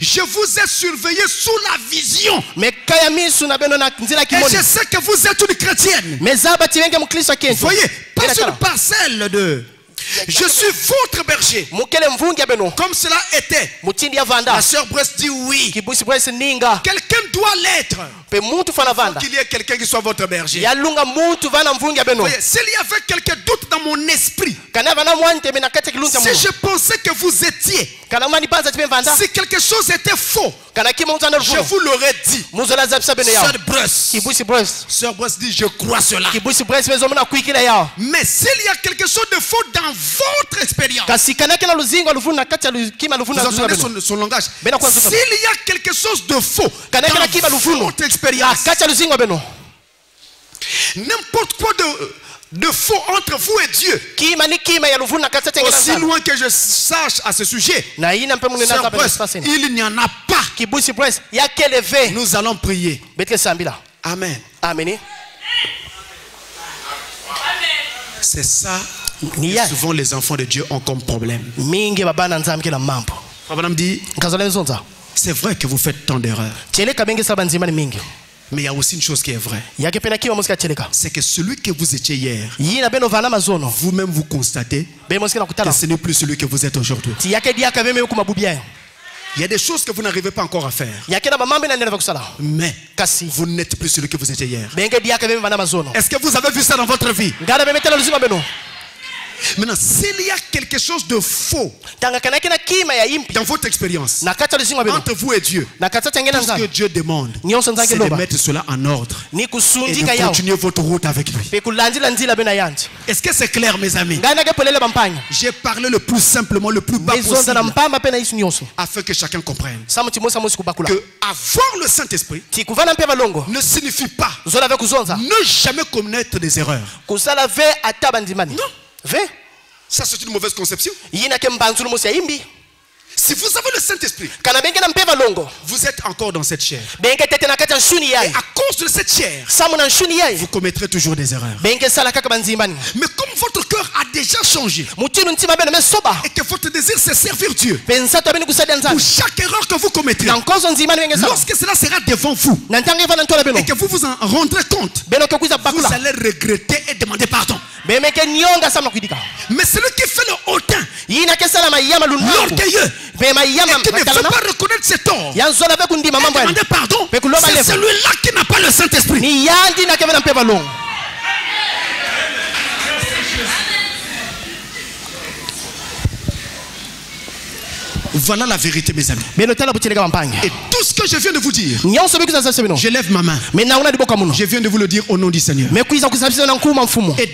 Je vous ai surveillé sous la vision. Et je sais que vous êtes une chrétienne. Voyez, pas une parcelle de... Je suis votre berger. Comme cela était. La sœur Brest dit oui. Quelqu'un doit l'être. Il faut qu'il y ait quelqu'un qui soit votre berger. S'il y avait quelques doutes dans mon esprit, si je pensais que vous étiez, si quelque chose était faux, je vous l'aurais dit. Sœur Brest dit je crois cela. Mais s'il y a quelque chose de faux dans votre expérience, vous entendez son langage. S'il y a quelque chose de faux dans votre expérience, n'importe quoi de faux entre vous et Dieu, aussi loin que je sache à ce sujet, Sœur Brest, il n'y en a pas. Nous allons prier. Amen. C'est ça que souvent les enfants de Dieu ont comme problème. Abraham dit, c'est vrai que vous faites tant d'erreurs, mais il y a aussi une chose qui est vraie. C'est que celui que vous étiez hier, vous-même vous constatez que ce n'est plus celui que vous êtes aujourd'hui. Il y a des choses que vous n'arrivez pas encore à faire, mais vous n'êtes plus celui que vous étiez hier. Est-ce que vous avez vu ça dans votre vie? Maintenant, s'il y a quelque chose de faux dans votre expérience entre vous et Dieu, tout ce que Dieu demande, c'est de mettre cela en ordre et de continuer votre route avec lui. Est-ce que c'est clair, mes amis? J'ai parlé le plus simplement, le plus bas possible, afin que chacun comprenne que avoir le Saint-Esprit ne signifie pas ne jamais commettre des erreurs. Non. Ça, c'est une mauvaise conception. Si vous avez le Saint-Esprit, vous êtes encore dans cette chair. Et à cause de cette chair, vous commettrez toujours des erreurs. Mais comme votre cœur a déjà changé et que votre désir c'est servir Dieu, pour chaque erreur que vous commettrez, lorsque cela sera devant vous et que vous vous en rendrez compte, vous allez regretter et demander pardon. Mais celui qui fait le hautain, l'orgueilleux, qui ne veut pas reconnaître ses torts et demander pardon, c'est celui-là qui n'a pas le Saint-Esprit. Voilà la vérité, mes amis. Et tout ce que je viens de vous dire, je lève ma main. Je viens de vous le dire au nom du Seigneur. Et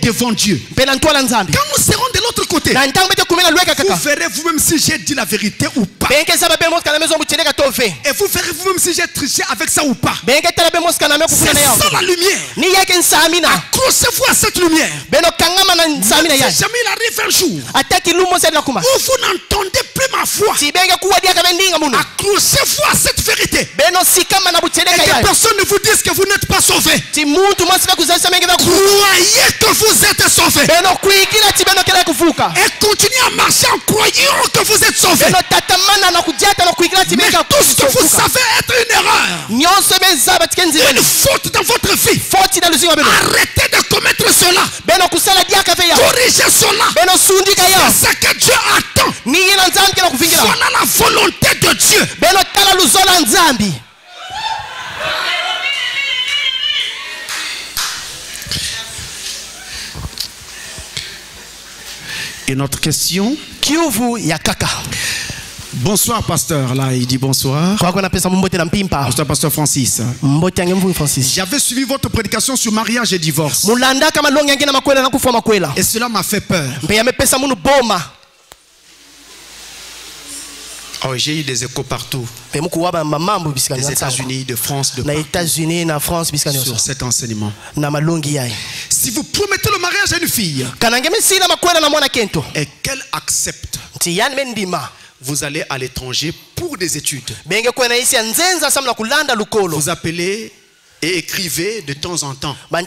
devant Dieu. Quand nous serons de l'autre côté, vous verrez vous-même si j'ai dit la vérité ou pas. Et vous verrez vous-même si j'ai triché avec ça ou pas. C'est ça la lumière. Accrochez-vous à cette lumière. Si jamais il arrive un jour où vous n'entendez plus ma voix, accrochez-vous à cette vérité. Et que personne ne vous dise que vous n'êtes pas sauvé. Croyez que vous êtes sauvé. Et continuez à marcher en croyant que vous êtes sauvé. Mais tout ce que vous savez être une erreur, une faute dans votre vie, arrêtez de commettre cela. Corrigez cela. C'est ce que Dieu attend. Voilà la volonté de Dieu. Et notre question. Bonsoir pasteur. Là il dit bonsoir. Bonsoir pasteur Francis. J'avais suivi votre prédication sur mariage et divorce. Et cela m'a fait peur. Oh, j'ai eu des échos partout. Des États-Unis, de France, de partout, sur cet enseignement. Si vous promettez le mariage à une fille et qu'elle accepte, vous allez à l'étranger pour des études. Vous appelez et écrivez de temps en temps. À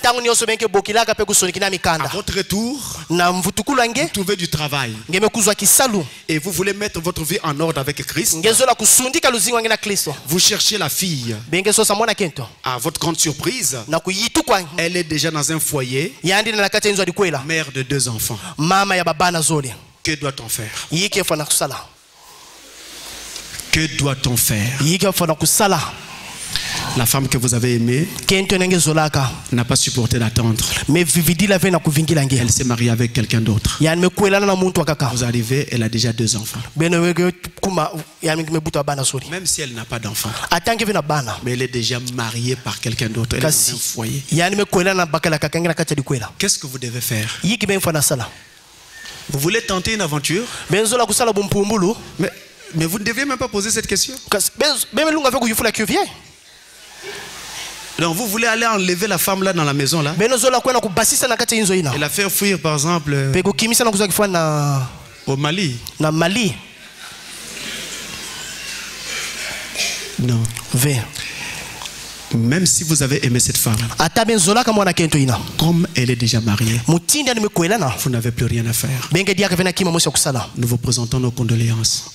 votre retour, vous trouvez du travail et vous voulez mettre votre vie en ordre avec Christ. Vous cherchez la fille. À votre grande surprise, elle est déjà dans un foyer, mère de 2 enfants. Que doit-on faire? Que doit-on faire? La femme que vous avez aimée n'a pas supporté d'attendre. Elle s'est mariée avec quelqu'un d'autre. Vous arrivez, elle a déjà 2 enfants. Même si elle n'a pas d'enfants, mais elle est déjà mariée par quelqu'un d'autre. Elle est dans un foyer. Qu'est-ce que vous devez faire? Vous voulez tenter une aventure? Mais vous ne deviez même pas poser cette question. Donc vous voulez aller enlever la femme là dans la maison là et la faire fuir par exemple au Mali. Non. Même si vous avez aimé cette femme, comme elle est déjà mariée, vous n'avez plus rien à faire. Nous vous présentons nos condoléances.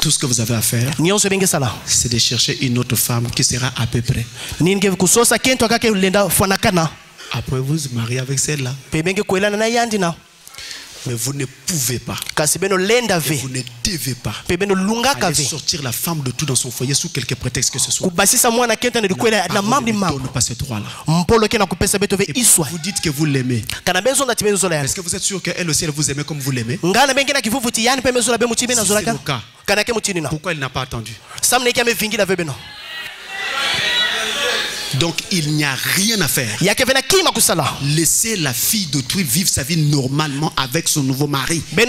Tout ce que vous avez à faire, c'est de chercher une autre femme qui sera à peu près. Après vous mariez avec celle-là. Mais vous ne pouvez pas. Et vous ne devez pas aller sortir la femme de tout dans son foyer sous quelque prétexte que ce soit. Ne donne pas ce droit-là. Vous dites que vous l'aimez. Est-ce que vous êtes sûr qu'elle aussi elle vous aimait comme vous l'aimez? Si c'est le cas, pourquoi elle n'a pas attendu? Donc il n'y a rien à faire. Laissez la fille d'autrui vivre sa vie normalement avec son nouveau mari. Vous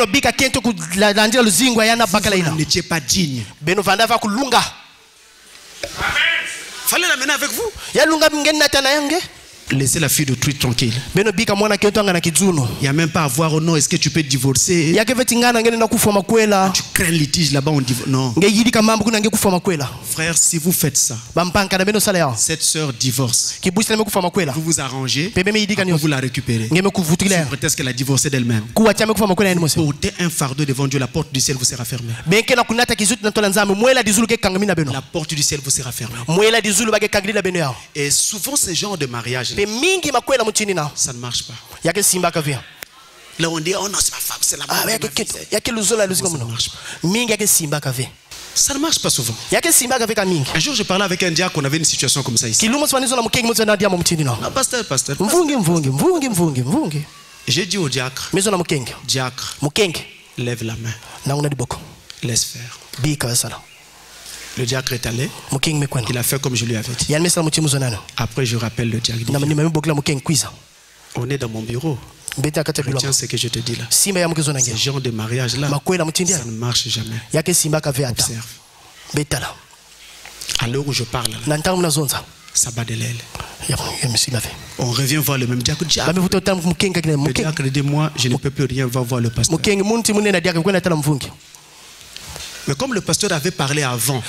n'étiez pas digne. Fallait l'amener avec vous. Laissez la fille d'autrui tranquille. Il n'y a même pas à voir au nom. Est-ce que tu peux divorcer? Tu crains le litige là-bas, on divorce. Non. Frère, si vous faites ça, cette sœur divorce. Vous vous arrangez, vous la récupérez. Peut-être qu'elle a divorcé d'elle-même. Portez un fardeau devant Dieu, la porte du ciel vous sera fermée. La porte du ciel vous sera fermée. Et souvent, ce genre de mariage, ça ne marche pas. Là on dit, oh non, c'est ma femme, c'est la mère. Il y a quel zola ça ne marche pas souvent. Un jour, je parlais avec un diacre, on avait une situation comme ça ici. Pasteur. J'ai dit au diacre, diacre, lève la main. Laisse faire. Le diacre est allé. Il a fait comme je lui avais dit. Après, je rappelle le diacre. On est dans mon bureau. Retiens ce que je te dis là. Ce genre de mariage là, ça ne marche jamais. Observe. À l'heure où je parle là, ça bat de l'aile. On revient voir le même diacre. Le diacre dit, moi, je ne peux plus rien voir le pasteur. Mais comme le pasteur avait parlé avant,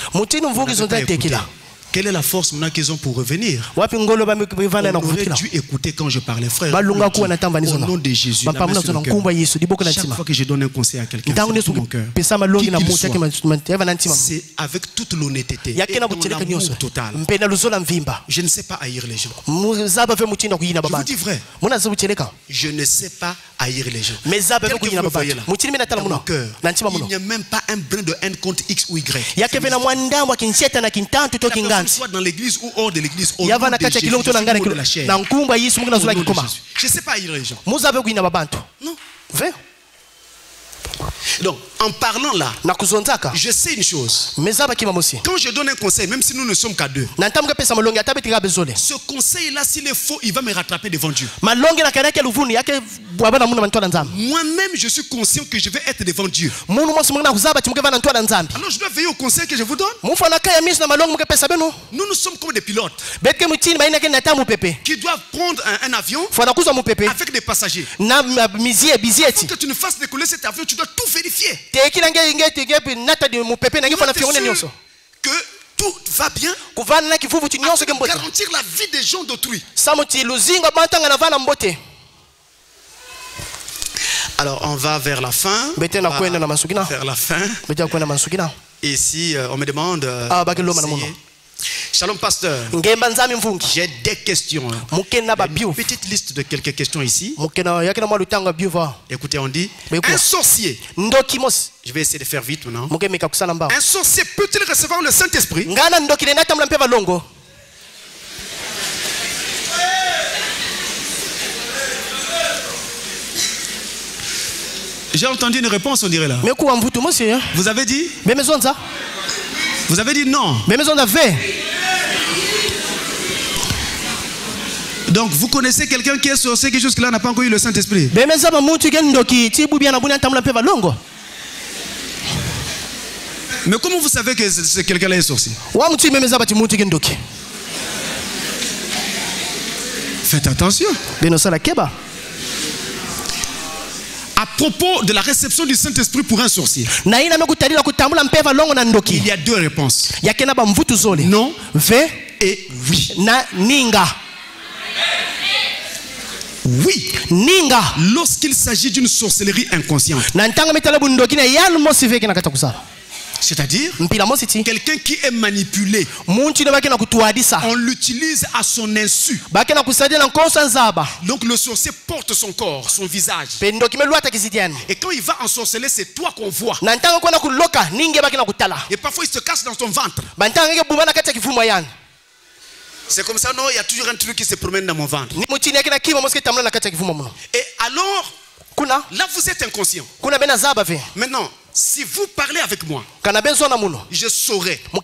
quelle est la force maintenant qu'ils ont pour revenir? On aurait dû écouter quand je parlais, frère. Au nom de Jésus, chaque fois que je donne un conseil à quelqu'un, c'est tout mon cœur. C'est avec toute l'honnêteté et dans l'amour total. Je ne sais pas haïr les gens. Je vous dis vrai. Je ne sais pas haïr les gens. Tel que vous le voyez là, dans mon cœur, il n'y a même pas un brin de haine contre X ou Y. Soit dans l'église ou hors de l'église, au nom de Jésus, de la chair. Je ne sais pas haïr les gens. Non. Donc, en parlant là, je sais une chose. Quand je donne un conseil, même si nous ne sommes qu'à deux, ce conseil-là, s'il est faux, il va me rattraper devant Dieu. Moi-même, je suis conscient que je vais être devant Dieu. Alors, je dois veiller au conseil que je vous donne. Nous sommes comme des pilotes qui doivent prendre un avion avec des passagers. Pour que tu ne fasses décoller cet avion, tu dois tout vérifier. Que tout va bien pour garantir la vie des gens d'autrui. Alors on va vers la fin. Vers la fin. Ici on me demande Shalom pasteur. J'ai des questions. Une petite liste de quelques questions ici. Écoutez, on dit un sorcier. Je vais essayer de faire vite maintenant. Un sorcier peut-il recevoir le Saint-Esprit? J'ai entendu une réponse, on dirait là. Vous avez dit? Vous avez dit non. Donc vous connaissez quelqu'un qui est sorcier qui jusque-là n'a pas encore eu le Saint-Esprit? Mais comment vous savez que ce quelqu'un-là est sorcier? Faites attention. À propos de la réception du Saint-Esprit pour un sorcier, il y a deux réponses. Non et oui. Oui. Lorsqu'il s'agit d'une sorcellerie inconsciente. C'est-à-dire quelqu'un qui est manipulé, on l'utilise à son insu. Donc le sorcier porte son corps, son visage. Et quand il va ensorceler, c'est toi qu'on voit. Et parfois il se cache dans ton ventre. C'est comme ça, non, il y a toujours un truc qui se promène dans mon ventre. Et alors, là vous êtes inconscient. Maintenant, si vous parlez avec moi, je saurai à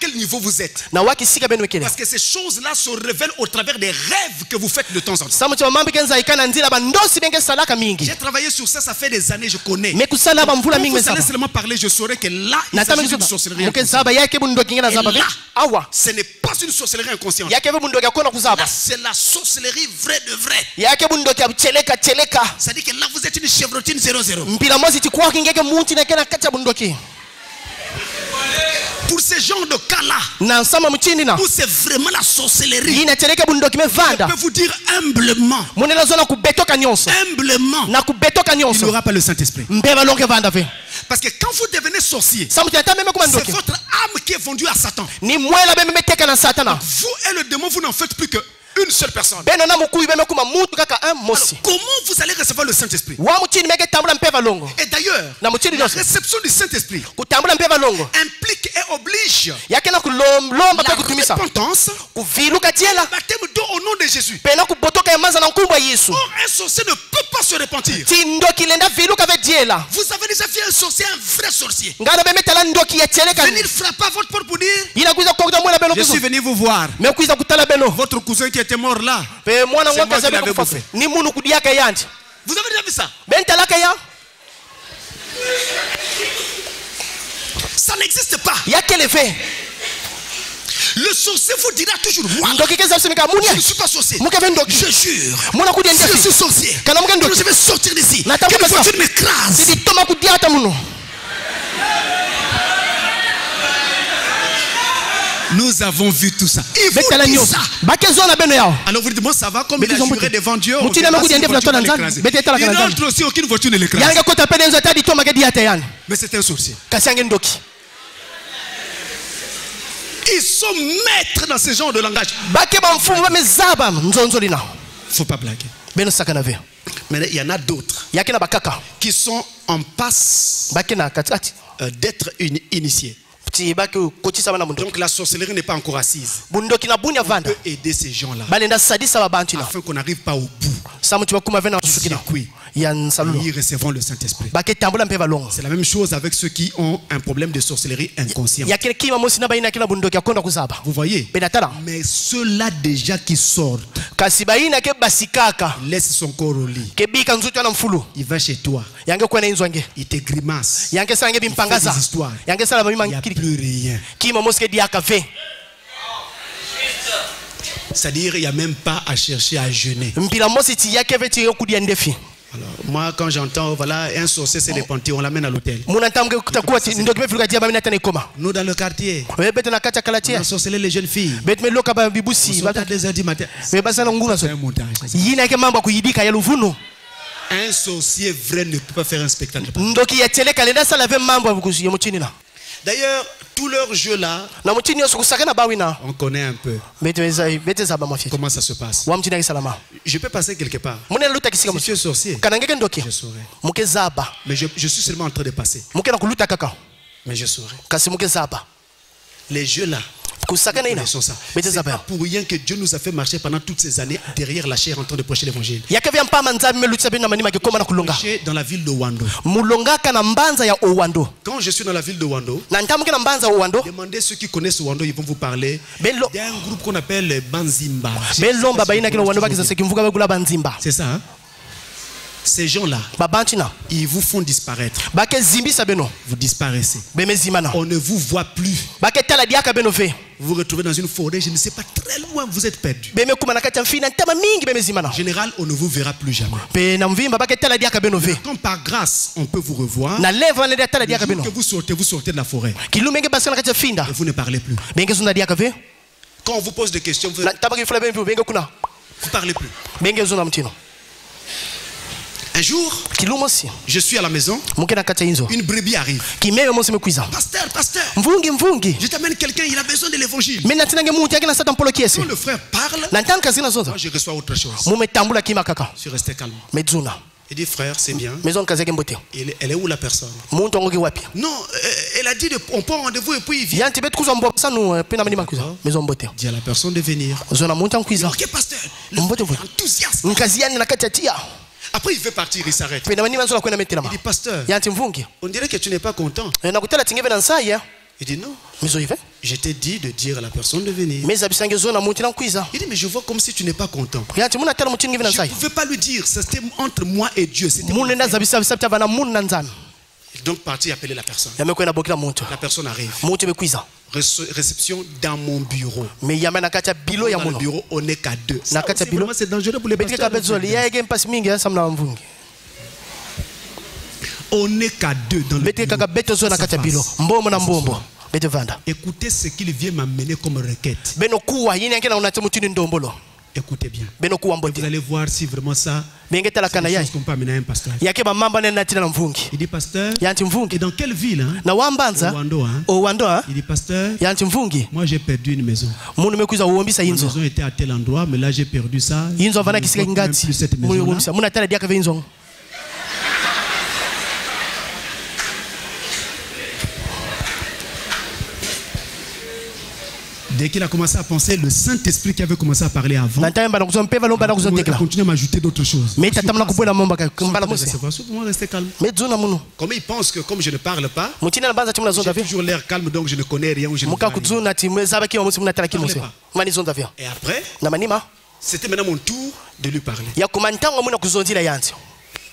quel niveau vous êtes. Parce que ces choses-là se révèlent au travers des rêves que vous faites de temps en temps. J'ai travaillé sur ça, ça fait des années, je connais. Donc, quand vous allez seulement parler, je saurai que là, il s'agit d'une sorcellerie inconsciente. Et là, ce n'est pas une sorcellerie inconsciente. Là, c'est la sorcellerie vraie de vrai. C'est-à-dire que là, vous êtes une chevrotine 00. Pour ce genre de cas-là, où c'est vraiment la sorcellerie, je peux vous dire humblement, il n'y aura pas le Saint-Esprit. Parce que quand vous devenez sorcier, c'est votre âme qui est vendue à Satan. Donc vous et le démon, vous n'en faites plus que une seule personne. Alors, comment vous allez recevoir le Saint-Esprit? Et d'ailleurs, la réception du Saint-Esprit implique et oblige la repentance, le baptême d'eau au nom de Jésus. Or, un sorcier ne peut pas se repentir. Vous avez déjà vu un sorcier, un vrai sorcier, venir frapper à votre porte pour dire: je suis venu vous voir. Votre cousin qui était mort là, c'est moi qui l'avais bouffé. Vous avez déjà vu ça? Ça n'existe pas. Le sorcier vous dira toujours: moi, je ne suis pas sorcier. Je jure, je suis sorcier. Je vais sortir d'ici. Que la voiture m'écrase. Nous avons vu tout ça. Il vous dit ça. Alors vous dites: moi ça va, comme il a juré devant Dieu, on il entre aussi, aucune voiture ne l'écrase. Mais c'est un sorcier. Ils sont maîtres dans ce genre de langage. Faut pas blaguer. Mais il y en a d'autres qui sont en passe d'être initiés. Donc la sorcellerie n'est pas encore assise. On peut aider ces gens-là afin qu'on n'arrive pas au bout. Ils recevront le Saint-Esprit. C'est la même chose avec ceux qui ont un problème de sorcellerie inconsciente. Vous voyez? Mais ceux-là déjà qui sortent, laisse son corps au lit. Il va chez toi. Il te grimace. Il fait des histoires. Il n'y a plus rien. C'est-à-dire, il n'y a même pas à chercher à jeûner. Alors, moi, quand j'entends, voilà, un sorcier s'est repenti, on l'amène à l'hôtel. Nous, dans le quartier, on a sorcelé les jeunes filles. On sort à 2h du matin. C'est un montage. Un sorcier vrai ne peut pas faire un spectacle. D'ailleurs, tous leurs jeux-là, on connaît un peu. Comment ça se passe? Je peux passer quelque part. Si tu es sorcier, je saurais. Mais je suis seulement en train de passer. Mais je saurais. Les jeux-là, ça. C'est pas pour rien que Dieu nous a fait marcher pendant toutes ces années derrière la chair en train de prêcher l'évangile. Dans la ville de Wando. Quand je suis dans la ville de Wando, demandez ceux qui connaissent Wando, ils vont vous parler d'un groupe qu'on appelle Banzimba. C'est ça, hein? Ces gens-là, ils vous font disparaître. Vous disparaissez. On ne vous voit plus. Vous vous retrouvez dans une forêt, je ne sais pas, très loin, vous êtes perdu. En général, on ne vous verra plus jamais. Quand par grâce, on peut vous revoir, le jour que vous sortez de la forêt, et vous ne parlez plus. Quand on vous pose des questions, vous ne parlez plus. Un jour, je suis à la maison, une brebis arrive. Pasteur, je t'amène quelqu'un, il a besoin de l'évangile. Quand le frère parle, moi je reçois autre chose. Je suis resté calme. Il dit: frère, c'est bien. Elle est où la personne? Non, elle a dit on prend rendez-vous et puis il vient. Dis à la personne de venir. Ok, pasteur, enthousiasme. Après il veut partir, il s'arrête. Il dit: pasteur, on dirait que tu n'es pas content. Il dit: non, je t'ai dit de dire à la personne de venir. Il dit: mais je vois comme si tu n'es pas content. Je ne pouvais pas lui dire, c'était entre moi et Dieu. Donc parti appeler la personne. La personne arrive. Réception dans mon bureau. Dans le bureau, on n'est qu'à deux. C'est dangereux pour les pasteurs. On n'est qu'à deux dans le bureau. Écoutez ce qu'il vient m'amener comme requête. Écoutez bien. Vous allez voir si vraiment ça, c'est des choses qu'on peut amener à un pasteur. Il dit pasteur, et dans quelle ville au Wando, il dit pasteur, moi j'ai perdu une maison. Ma maison était à tel endroit, mais là j'ai perdu ça. Je ne vois même plus cette maison-là. Dès qu'il a commencé à penser, le Saint-Esprit qui avait commencé à parler avant a continué à m'ajouter d'autres choses. Restez calme. Comme il pense que comme je ne parle pas, j'ai toujours l'air calme, donc je ne connais rien ou je ne vois rien. Et après, c'était maintenant mon tour de lui parler.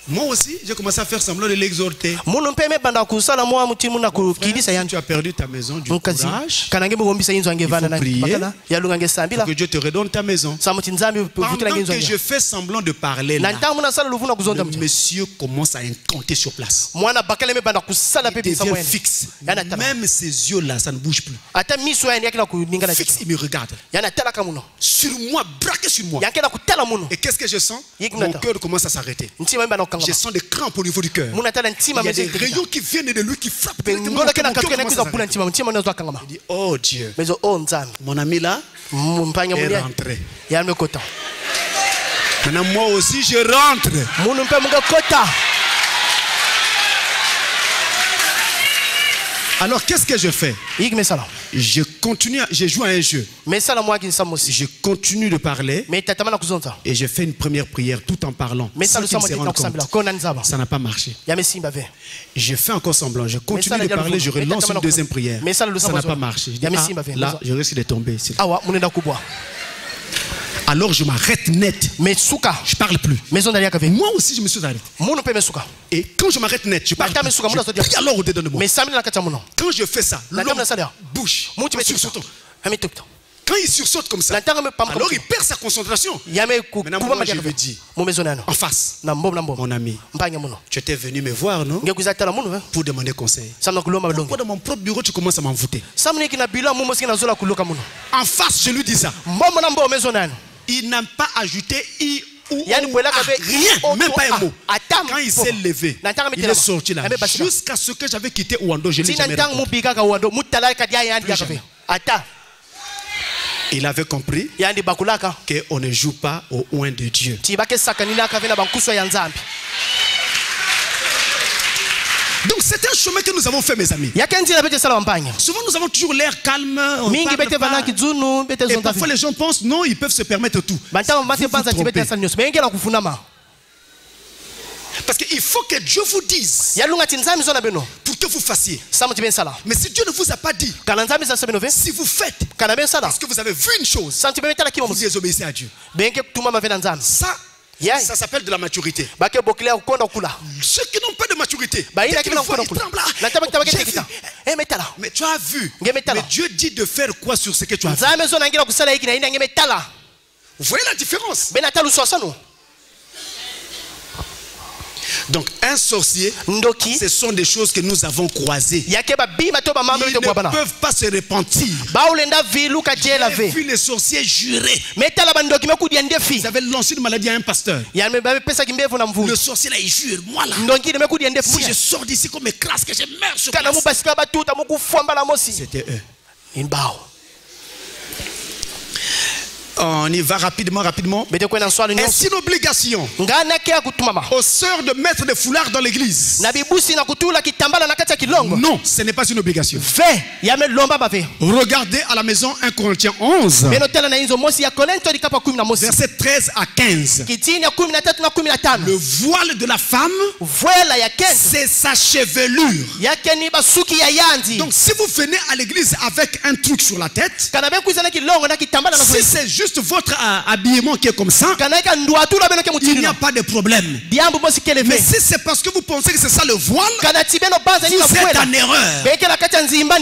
Moi aussi, j'ai commencé à faire semblant de l'exhorter. Si tu as perdu ta maison, du courage. Il faut prier pour que Dieu te redonne ta maison. Pendant que je fais semblant de parler là, le monsieur commence à incanter sur place. Il devient fixe. Même ses yeux là, ça ne bouge plus. Fixe, il me regarde. Sur moi, braqué sur moi. Et qu'est-ce que je sens? Mon cœur commence à s'arrêter. Je sens des crampes au niveau du cœur. Il y a des rayons qui viennent de lui qui frappent. Il dit, oh Dieu, mon ami là est rentré. Maintenant moi aussi je rentre. Alors qu'est-ce que je fais? Je continue, je joue à un jeu. Je continue de parler et je fais une première prière tout en parlant. Sans qu'il se rende compte. Ça n'a pas marché. Je fais encore semblant. Je continue de parler, je relance une deuxième prière. Ça n'a pas marché. Je dis, là, je risque de tomber. Alors je m'arrête net. Je ne parle plus. Moi aussi je me suis arrêté. Et quand je m'arrête net, je parle plus. Je prie alors au-dedans de moi. Quand je fais ça, l'homme bouge. Quand il sursaute comme ça, alors il perd sa concentration. Maintenant moi je veux dire, en face, mon ami, tu étais venu me voir, non? Pour demander conseil. Pourquoi dans mon propre bureau tu commences à m'envoûter? En face je lui dis ça. Il n'a pas ajouté i ou rien, même pas un mot. Quand il s'est levé, il est sorti là. Jusqu'à ce que j'avais quitté Wando, je ne l'ai jamais rencontré. Il avait compris qu'on ne joue pas au oin de Dieu. Donc c'est un chemin que nous avons fait, mes amis. Souvent nous avons toujours l'air calme. Et parfois les gens pensent non, ils peuvent se permettre tout. Parce qu'il faut que Dieu vous dise pour que vous fassiez. Mais si Dieu ne vous a pas dit, si vous faites, parce que vous avez vu une chose, vous désobéissez à Dieu. Ça s'appelle de la maturité. Ceux qui n'ont pas de maturité, dès qu'ils le voient, ils tremblent. Mais tu as vu. Mais Dieu dit de faire quoi sur ce que tu as vu? Vous voyez la différence? Donc un sorcier, ce sont des choses que nous avons croisées. Ils ne peuvent pas se repentir. J'ai vu les sorciers jurer. Ils avaient lancé une maladie à un pasteur. Le sorcier là il jure. Moi là, si je sors d'ici comme écrase que je meurs sur place. C'était eux. On y va rapidement. Est-ce une obligation aux sœurs de mettre des foulards dans l'église? Non, ce n'est pas une obligation. Regardez à la maison 1 Corinthiens 11, verset 13 à 15. Le voile de la femme, c'est sa chevelure. Donc si vous venez à l'église avec un truc sur la tête, si c'est juste votre habillement qui est comme ça, il n'y a pas de problème. Mais si c'est parce que vous pensez que c'est ça le voile, vous êtes en erreur.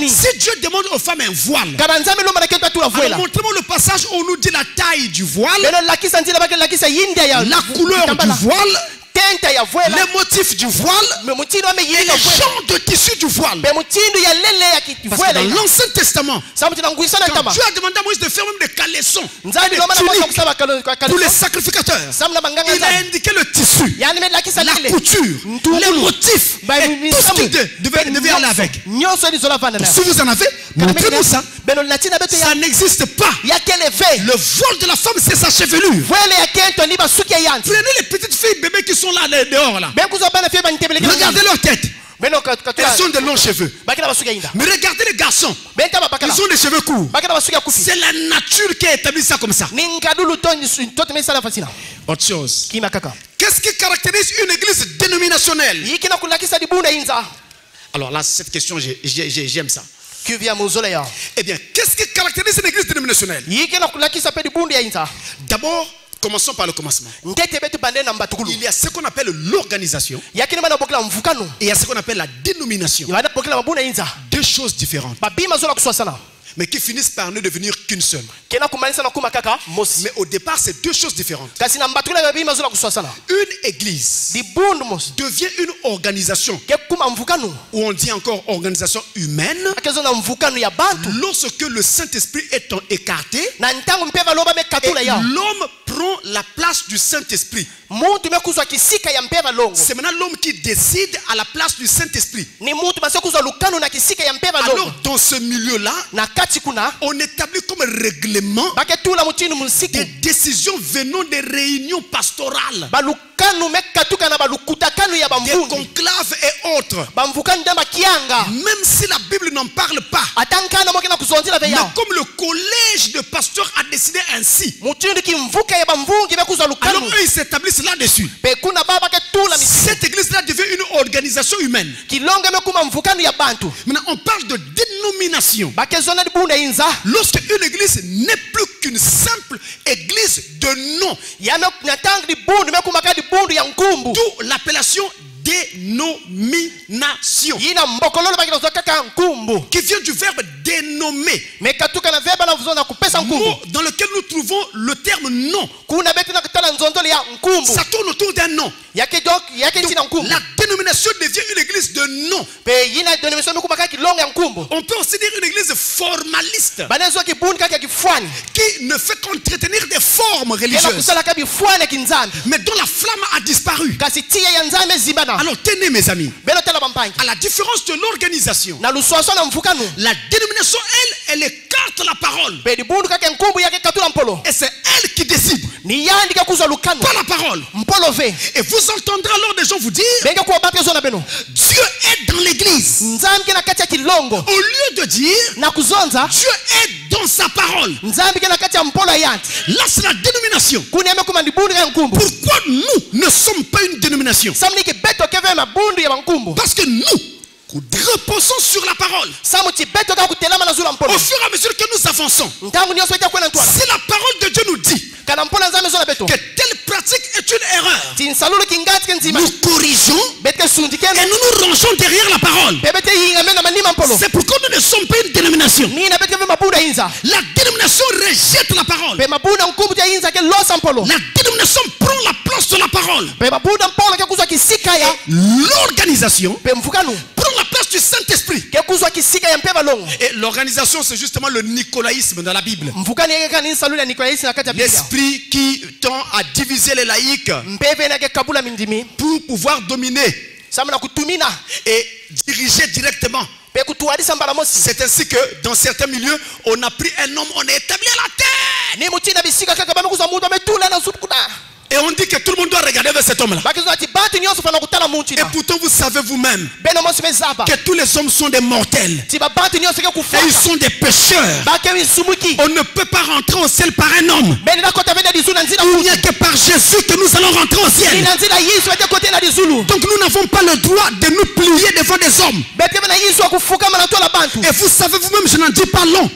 Si Dieu demande aux femmes un voile, alors montrez-moi le passage où on nous dit la taille du voile, la couleur du voile les motifs du voile et les genres de tissu du voile. Parce que dans l'Ancien Testament, quand Dieu a demandé à Moïse de faire même des caleçons, pour les sacrificateurs, il a indiqué le tissu, la couture, les motifs et tout ce qui devait aller avec. Si vous en avez, montrez-nous ça. Ça n'existe pas. Le voile de la femme, c'est sa chevelure. Prenez les petites filles bébés qui sont là dehors là. Regardez leur tête. Elles ont de longs cheveux. Mais regardez les garçons. Ils ont des cheveux courts. C'est la nature qui a établi ça comme ça. Autre chose. Qu'est-ce qui caractérise une église dénominationnelle? Alors là, cette question, j'aime ça. Eh bien, qu'est-ce qui caractérise une église dénominationnelle? D'abord, commençons par le commencement. Il y a ce qu'on appelle l'organisation et il y a ce qu'on appelle la dénomination. Deux choses différentes, mais qui finissent par ne devenir qu'une seule. Mais au départ, c'est deux choses différentes. Une église devient une organisation, ou on dit encore organisation humaine, lorsque le Saint-Esprit est écarté et l'homme prend la place du Saint-Esprit. C'est maintenant l'homme qui décide à la place du Saint-Esprit. Alors dans ce milieu-là, on établit comme règlement des décisions venant des réunions pastorales, des conclaves et autres. Même si la Bible n'en parle pas, mais comme le collège de pasteurs a décidé ainsi, alors eux ils s'établissent là-dessus. Cette église-là devient une organisation humaine. Maintenant on parle de dénomination. Lorsque une église n'est plus qu'une simple église de nom, d'où l'appellation dénomination, qui vient du verbe dénommer, mot dans lequel nous trouvons le terme nom. Ça tourne autour d'un nom. Donc, la dénomination devient une église de nom. On peut aussi dire une église formaliste, qui ne fait qu'entretenir des formes religieuses, mais dont la flamme a disparu. Alors tenez mes amis, à la différence de l'organisation, la dénomination elle écarte la parole, et c'est elle qui décide, pas la parole. Et vous entendrez alors des gens vous dire, Dieu est dans l'église, au lieu de dire Dieu est dans sa parole. Là c'est la dénomination. Pourquoi nous ne sommes pas une dénomination? Parce que nous reposons sur la parole. Au fur et à mesure que nous avançons, si la parole de Dieu nous dit que telle pratique est une erreur, nous corrigeons et nous nous rangeons derrière la parole. C'est pourquoi nous ne sommes pas une dénomination. La dénomination rejette la parole. La dénomination prend la place de la parole. L'organisation prend la place du Saint-Esprit. Et l'organisation, c'est justement le nicolaïsme dans la Bible. L'esprit qui tend à diviser les laïcs pour pouvoir dominer et diriger directement. C'est ainsi que dans certains milieux, on a pris un homme, on est établi à la tête. Et on dit que tout le monde doit regarder vers cet homme-là. Et pourtant vous savez vous-même que tous les hommes sont des mortels. Et ils sont des pécheurs. On ne peut pas rentrer au ciel par un homme. Il n'y a que par Jésus que nous allons rentrer au ciel. Donc nous n'avons pas le droit de nous plier devant des hommes. Et vous savez vous-même, je n'en dis pas long,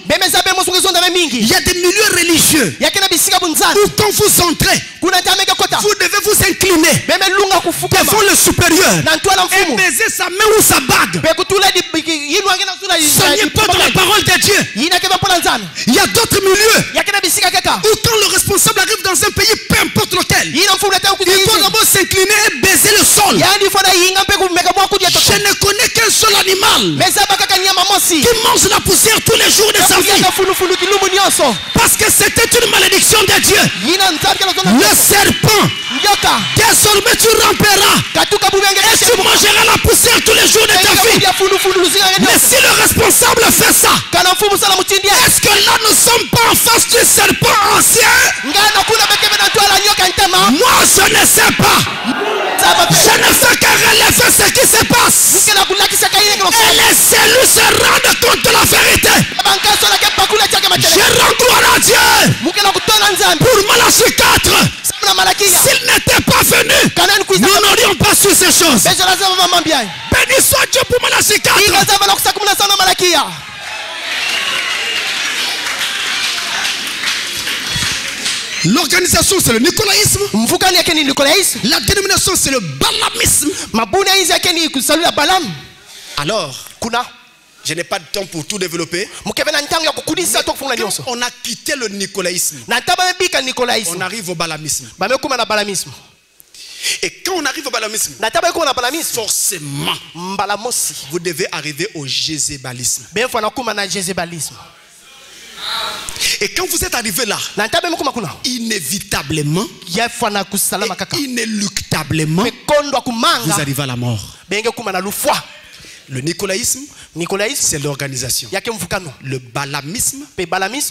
il y a des milieux religieux où quand vous entrez, vous devez vous incliner devant le supérieur et baiser sa main ou sa bague. Ce n'est pas dans la parole de Dieu. Il y a d'autres milieux où quand le responsable arrive dans un pays, peu importe lequel, l'autel, il faut d'abord s'incliner et baiser le sol. Je ne connais qu'un seul animal qui mange la poussière tous les jours de sa vie. Parce que c'était une malédiction de Dieu. Le serpent, désormais tu ramperas et tu mangeras la poussière tous les jours de ta vie. Mais si le responsable fait ça, est-ce que là nous ne sommes pas en face du serpent ancien? Moi je ne sais pas. Je ne fais que relever ce qui se passe. Et les cellules se rendent compte de la vérité. Je rends gloire à Dieu pour Malachie 4. S'il n'était pas venu, nous n'aurions pas su ces choses. Béni soit Dieu pour Malachie 4. L'organisation c'est le nicolaïsme. La dénomination c'est le balamisme. Alors, je n'ai pas de temps pour tout développer. On a quitté le nicolaïsme. On arrive au balamisme. Et quand on arrive au balamisme, forcément, vous devez arriver au jézébalisme. Et quand vous êtes arrivé là, inévitablement, inéluctablement, vous arrivez à la mort. Le nicolaïsme, c'est l'organisation. Le balamisme,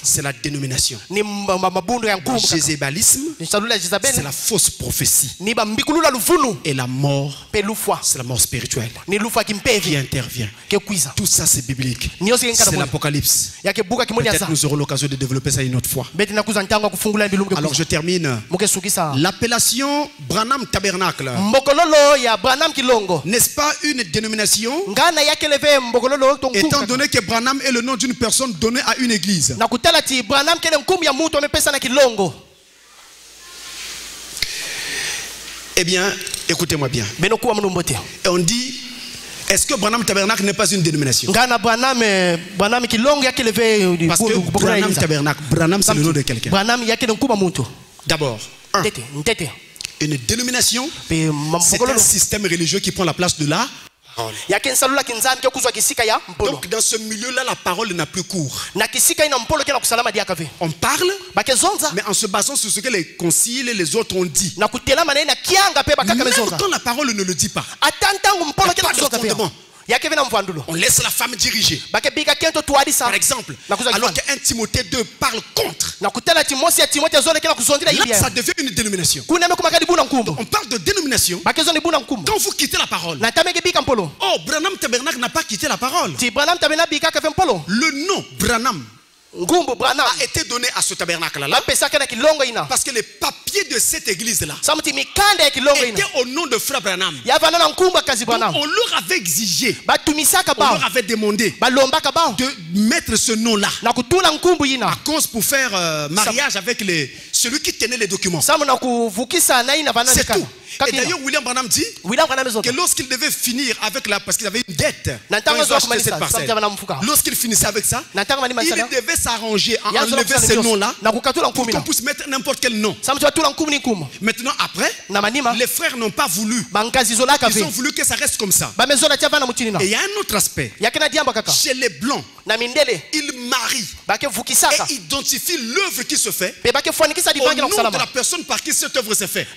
c'est la dénomination. Le jézébalisme, c'est la fausse prophétie. Et la mort, c'est la mort spirituelle qui intervient. Tout ça c'est biblique. C'est l'Apocalypse. Peut-être nous aurons l'occasion de développer ça une autre fois. Alors je termine. L'appellation Branham Tabernacle, n'est-ce pas une dénomination? Étant donné que Branham est le nom d'une personne donnée à une église. Eh bien, écoutez-moi bien. Et on dit, est-ce que Branham Tabernacle n'est pas une dénomination? Parce que Branham Tabernacle, Branham c'est le nom de quelqu'un. D'abord, une dénomination, c'est un système religieux qui prend la place de la. Donc dans ce milieu-là, la parole n'a plus cours. On parle, mais en se basant sur ce que les conciles et les autres ont dit. Même quand la parole ne le dit pas, on laisse la femme diriger. Par exemple, alors qu'un Timothée 2 parle contre, là, ça devient une dénomination. On parle de dénomination quand vous quittez la parole. Oh, Branham Tabernacle n'a pas quitté la parole. Le nom Branham a été donné à ce tabernacle-là parce que les papiers de cette église-là étaient au nom de Frère Branham. Donc, on leur avait exigé, on leur avait demandé de mettre ce nom-là à cause pour faire mariage avec celui qui tenait les documents. C'est tout. Et d'ailleurs, William Branham dit que lorsqu'il devait finir avec parce qu'il avait une dette, lorsqu'il finissait avec ça, il devait s'arranger à enlever ce nom-là pour qu'on puisse mettre n'importe quel nom. Maintenant, après, les frères n'ont pas voulu. Ils ont voulu que ça reste comme ça. Et il y a un autre aspect. Chez les blancs, ils marient et identifient l'œuvre qui se fait au nom de la personne par qui cette œuvre se fait.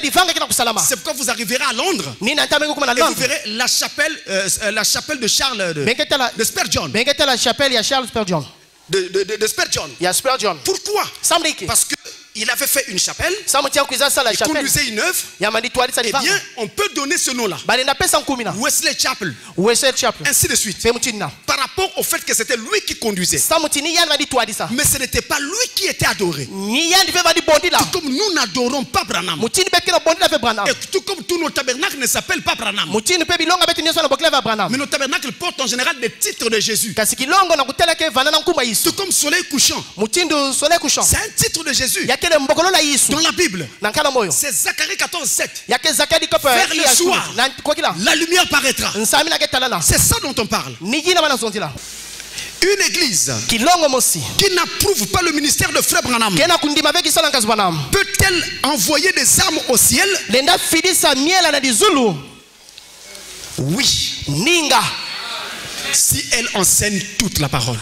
C'est pourquoi vous arriverez à Londres et vous verrez la chapelle de Charles de Spurgeon. De Spurgeon. Pourquoi? Parce qu'il avait fait une chapelle, il conduisait une œuvre. Eh bien, on peut donner ce nom-là, Wesley Chapel, ainsi de suite, par rapport au fait que c'était lui qui conduisait. Mais ce n'était pas lui qui était adoré. Tout comme nous n'adorons pas Branham, et tout comme tous nos tabernacles ne s'appellent pas Branham. Mais nos tabernacles portent en général des titres de Jésus. Tout comme soleil couchant, c'est un titre de Jésus. Dans la Bible, c'est Zacharie 14:7. Vers le soir, la lumière paraîtra. C'est ça dont on parle. Une église qui n'approuve pas le ministère de Frère Branham peut-elle envoyer des armes au ciel? Oui. Si elle enseigne toute la parole.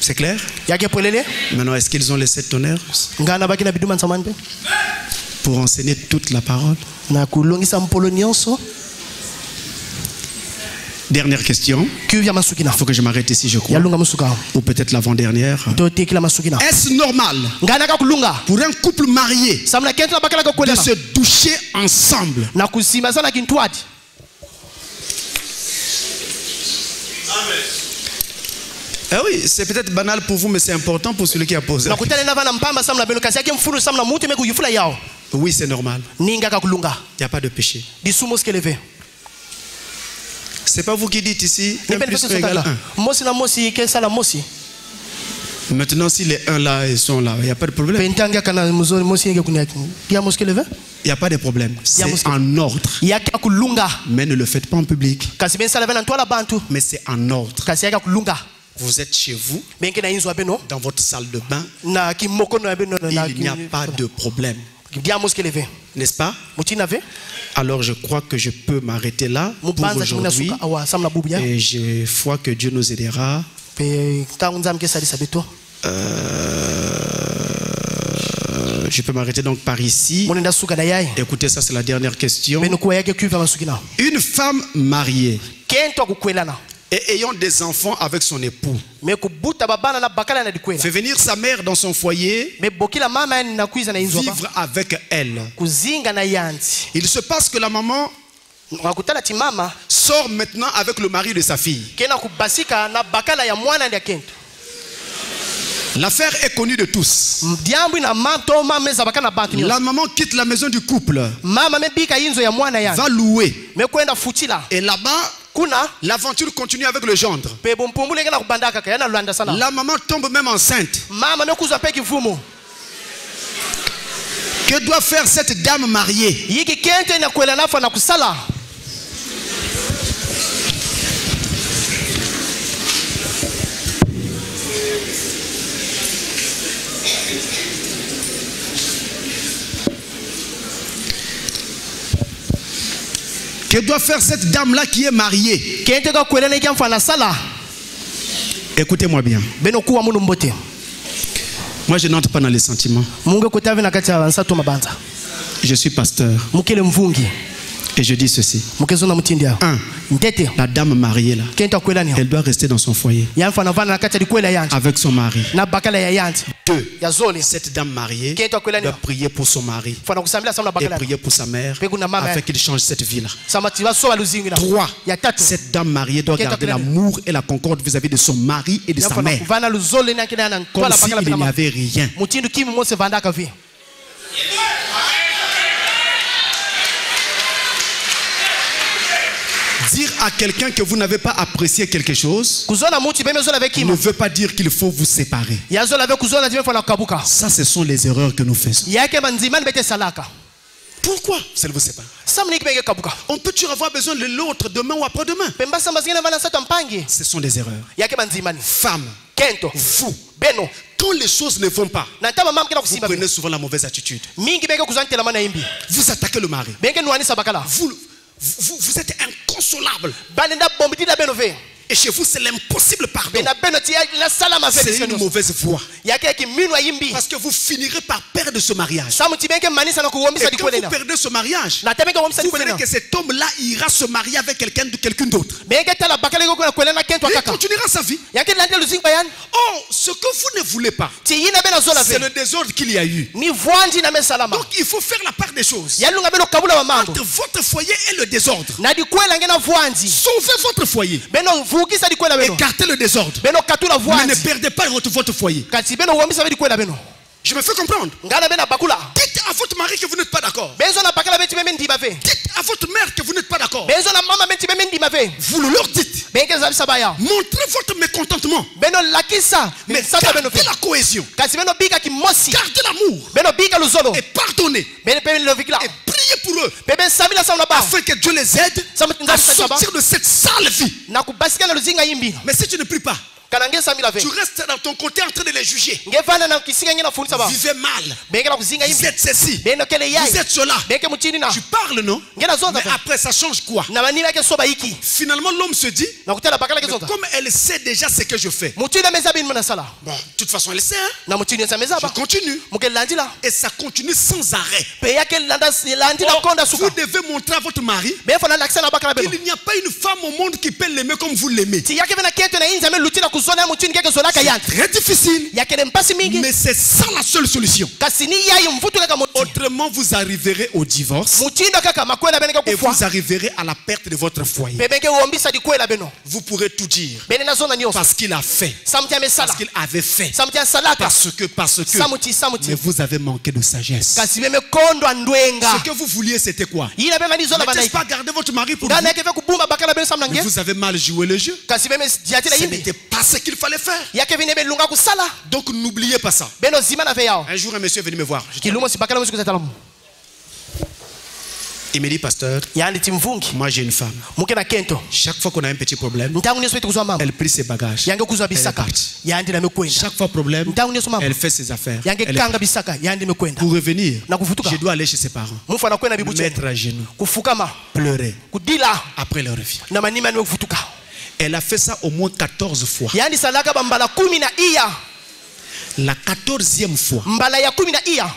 C'est clair? Maintenant, est-ce qu'ils ont les 7 tonnerres pour enseigner toute la parole? Dernière question. Il faut que je m'arrête ici, je crois. Ou peut-être l'avant-dernière. Est-ce normal pour un couple marié de se doucher ensemble? Ah oui, c'est peut-être banal pour vous, mais c'est important pour celui qui a posé. Oui, c'est normal. Il n'y a pas de péché. C'est pas vous qui dites ici 1 plus 1 égale 1. Maintenant, si les 1 là, ils sont là, il n'y a pas de problème. Il n'y a pas de problème. C'est en ordre. Mais ne le faites pas en public. Mais c'est en ordre. Vous êtes chez vous, dans votre salle de bain. Il n'y a pas de problème. N'est-ce pas? Alors je crois que je peux m'arrêter là pour aujourd'hui. Et je crois que Dieu nous aidera. Je peux m'arrêter donc par ici. Écoutez, ça c'est la dernière question. Une femme mariée et ayant des enfants avec son époux fait venir sa mère dans son foyer, vivre avec elle. Il se passe que la maman sort maintenant avec le mari de sa fille. L'affaire est connue de tous. La maman quitte la maison du couple, va louer, et là-bas l'aventure continue avec le gendre. La maman tombe même enceinte. Que doit faire cette dame mariée? Que doit faire cette dame-là qui est mariée? Écoutez-moi bien. Moi, je n'entre pas dans les sentiments. Je suis pasteur. Et je dis ceci. 1. La dame mariée là, elle doit rester dans son foyer avec son mari. 2. Cette dame mariée doit prier pour son mari et prier pour sa mère afin qu'il change cette vie là. 3. Cette dame mariée doit garder l'amour et la concorde vis-à-vis de son mari et de sa mère, comme s'il n'y avait rien. Dire à quelqu'un que vous n'avez pas apprécié quelque chose ne veut pas dire qu'il faut vous séparer. Ça, ce sont les erreurs que nous faisons. Pourquoi ça ne vous sépare? On peut toujours avoir besoin de l'autre demain ou après-demain. Ce sont des erreurs. Femme, vous, quand les choses ne vont pas, vous prenez souvent la mauvaise attitude. Vous attaquez le mari. Vous êtes inconsolable. Et chez vous, c'est l'impossible pardon. C'est une mauvaise voie. Parce que vous finirez par perdre ce mariage. Et quand vous perdez ce mariage, vous verrez que cet homme-là ira se marier avec quelqu'un d'autre. Il continuera sa vie. Oh, ce que vous ne voulez pas, c'est le désordre qu'il y a eu. Donc il faut faire la part des choses. Entre votre foyer et le désordre, sauvez votre foyer. Écartez le désordre. Mais ne perdez pas votre foyer. Je me fais comprendre. Dites à votre mari que vous n'êtes pas d'accord. Dites à votre mère que vous n'êtes pas d'accord. Vous le leur dites. Montrez votre mécontentement. Mais gardez la cohésion. Gardez l'amour. Et pardonnez. Et priez priez pour eux. Afin que Dieu les aide à sortir de cette sale vie. Mais si tu ne pries pas, tu restes dans ton côté en train de les juger. Vivez mal. Vous êtes ceci. Vous êtes cela. Tu parles, non? Mais après, ça change quoi? Finalement, l'homme se dit, comme elle sait déjà ce que je fais. Bon, de toute façon, elle sait. Hein? Je continue. Et ça continue sans arrêt. Vous devez montrer à votre mari qu'il n'y a pas une femme au monde qui peut l'aimer comme vous l'aimez. C'est très difficile. Mais c'est ça la seule solution. Autrement, vous arriverez au divorce. Et vous arriverez à la perte de votre foyer. Vous pourrez tout dire. Parce qu'il a fait. Parce qu'il avait fait. Parce que. Mais vous avez manqué de sagesse. Ce que vous vouliez, c'était quoi? N'était-ce pas garder votre mari pour vous? Mais vous avez mal joué le jeu. Ce n'était pas ce qu'il fallait faire. Donc n'oubliez pas ça. Un jour un monsieur est venu me voir. Il me dit, pasteur, moi j'ai une femme. Chaque fois qu'on a un petit problème, elle prit ses bagages. Elle est partie. Chaque fois problème, elle fait ses affaires. Pour revenir, je dois aller chez ses parents, mettre à genoux, pleurer. Après leur revient. Elle a fait ça au moins 14 fois. La 14e fois,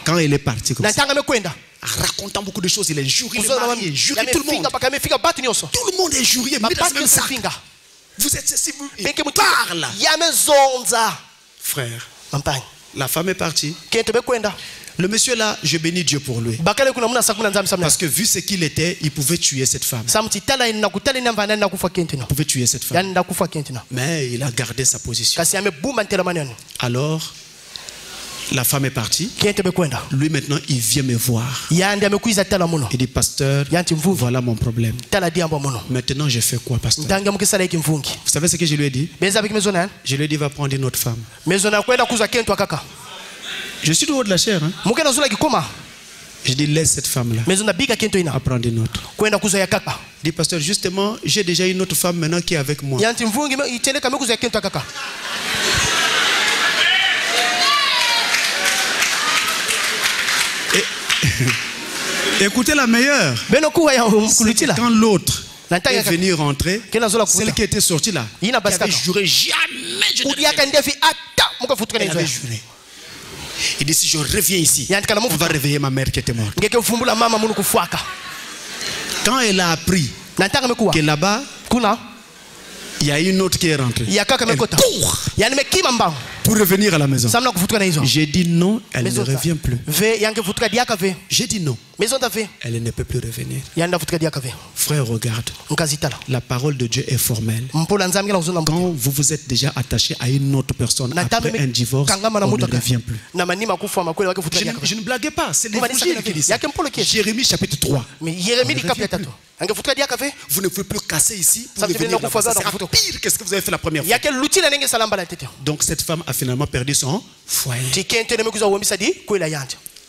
quand elle est partie comme ça, en racontant beaucoup de choses, il a injurié le mari, il a injurié tout le monde. Tout le monde est injurié, mais dans le même sac. Vous êtes ceci, il parle. Frère, la femme est partie. Le monsieur là, je bénis Dieu pour lui. Parce que vu ce qu'il était, il pouvait tuer cette femme. Il pouvait tuer cette femme. Mais il a gardé sa position. Alors, la femme est partie. Lui maintenant, il vient me voir. Il dit, pasteur, voilà mon problème. Maintenant, je fais quoi, pasteur? Vous savez ce que je lui ai dit? Je lui ai dit, va prendre une autre femme. Je suis du haut de la chair. Hein? Je dis, laisse cette femme-là. À prendre une autre. Je dis, pasteur, justement, j'ai déjà une autre femme maintenant qui est avec moi. Écoutez la meilleure. Quand l'autre est venu rentrer, celle qui était sortie là, qui avait juré jamais je ne elle avait juré. Il dit, si je reviens ici, on va réveiller ma mère qui était morte. Quand elle a appris que là-bas, il y a une autre qui est rentrée, elle court pour revenir à la maison. J'ai dit non, elle ne revient plus. J'ai dit non, elle ne peut plus revenir. Frère, regarde, la parole de Dieu est formelle. Quand vous vous êtes déjà attaché à une autre personne après un divorce, on ne revient plus. Je ne blague pas, c'est l'évangile qui dit ça. Jérémie chapitre 3. Vous ne pouvez plus casser ici pour revenir là-bas. Ça sera pire que ce que vous avez fait la première fois. Donc cette femme a finalement perdu son foyer.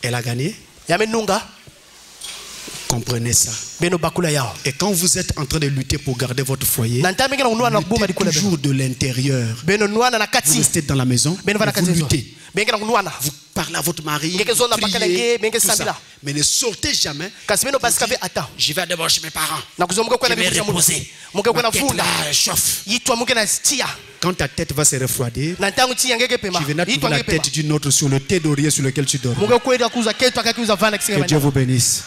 Elle a gagné. Comprenez ça. Et quand vous êtes en train de lutter pour garder votre foyer, luttez toujours de l'intérieur. Vous restez dans la maison, vous luttez. Vous parlez à votre mari, priez, tout ça. Mais ne sortez jamais. Je vais d'abord chez mes parents. Je vais reposer. Ma tête là chauffe. Quand ta tête va se refroidir, tu viendras trouver la tête d'une autre sur le thé d'oreiller sur lequel tu dors. Que Dieu vous bénisse.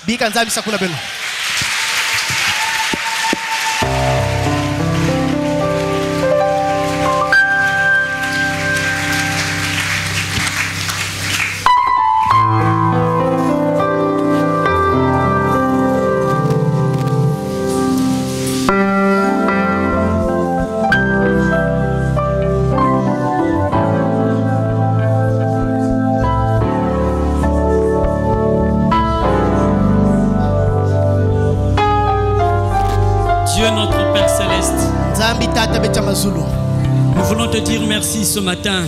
Nous voulons te dire merci ce matin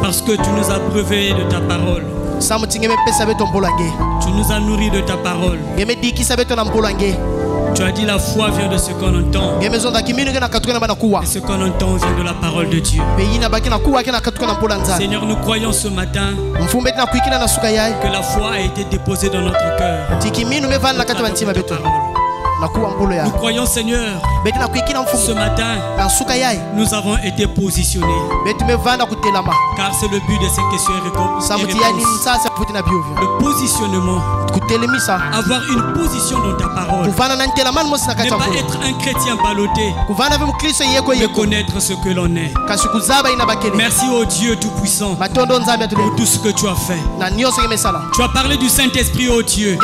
parce que tu nous as brevet de ta parole. Tu nous as nourris de ta parole. Tu as dit la foi vient de ce qu'on entend. Et ce qu'on entend vient de la parole de Dieu. Seigneur, nous croyons ce matin que la foi a été déposée dans notre cœur. Nous croyons, Seigneur, ce matin, nous avons été positionnés. Car c'est le but de ces questions et réponses. Le positionnement. Avoir une position dans ta parole. Ne pas être un chrétien ballotté. Mais connaître ce que l'on est. Merci au Dieu Tout-Puissant pour tout ce que tu as fait. Tu as parlé du Saint-Esprit, au Dieu.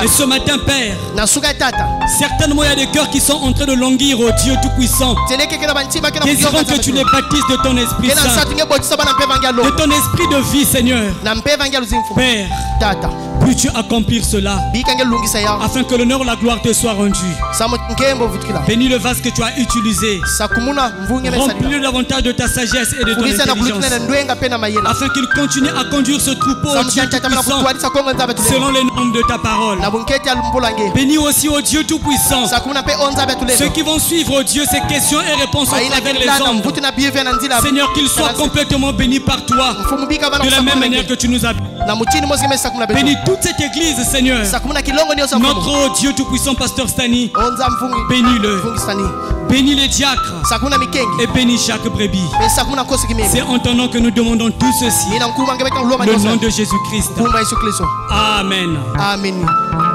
Et ce matin, Père, certainement il y a des cœurs qui sont en train de languir au Dieu Tout-Puissant, désirant que tu les baptises de ton Esprit Saint, de ton Esprit de vie, Seigneur. Père, puis-tu accomplir cela afin que l'honneur et la gloire te soient rendus. Bénis le vase que tu as utilisé. Remplis-le davantage de ta sagesse et de ton intelligence afin qu'il continue à conduire ce troupeau au Dieu Tout-Puissant selon les normes de ta parole. Bénis aussi au Dieu Tout-Puissant ceux qui vont suivre au Dieu ces questions et réponses au travers les hommes. Seigneur, qu'ils soient complètement bénis par toi de la même manière que tu nous as bénis. Bénis toute cette église, Seigneur. Notre Dieu Tout-Puissant, Pasteur Stani, bénis-le. Bénis les diacres et bénis chaque brebis. C'est en ton nom que nous demandons tout ceci. Le nom de Jésus-Christ. Amen. Amen.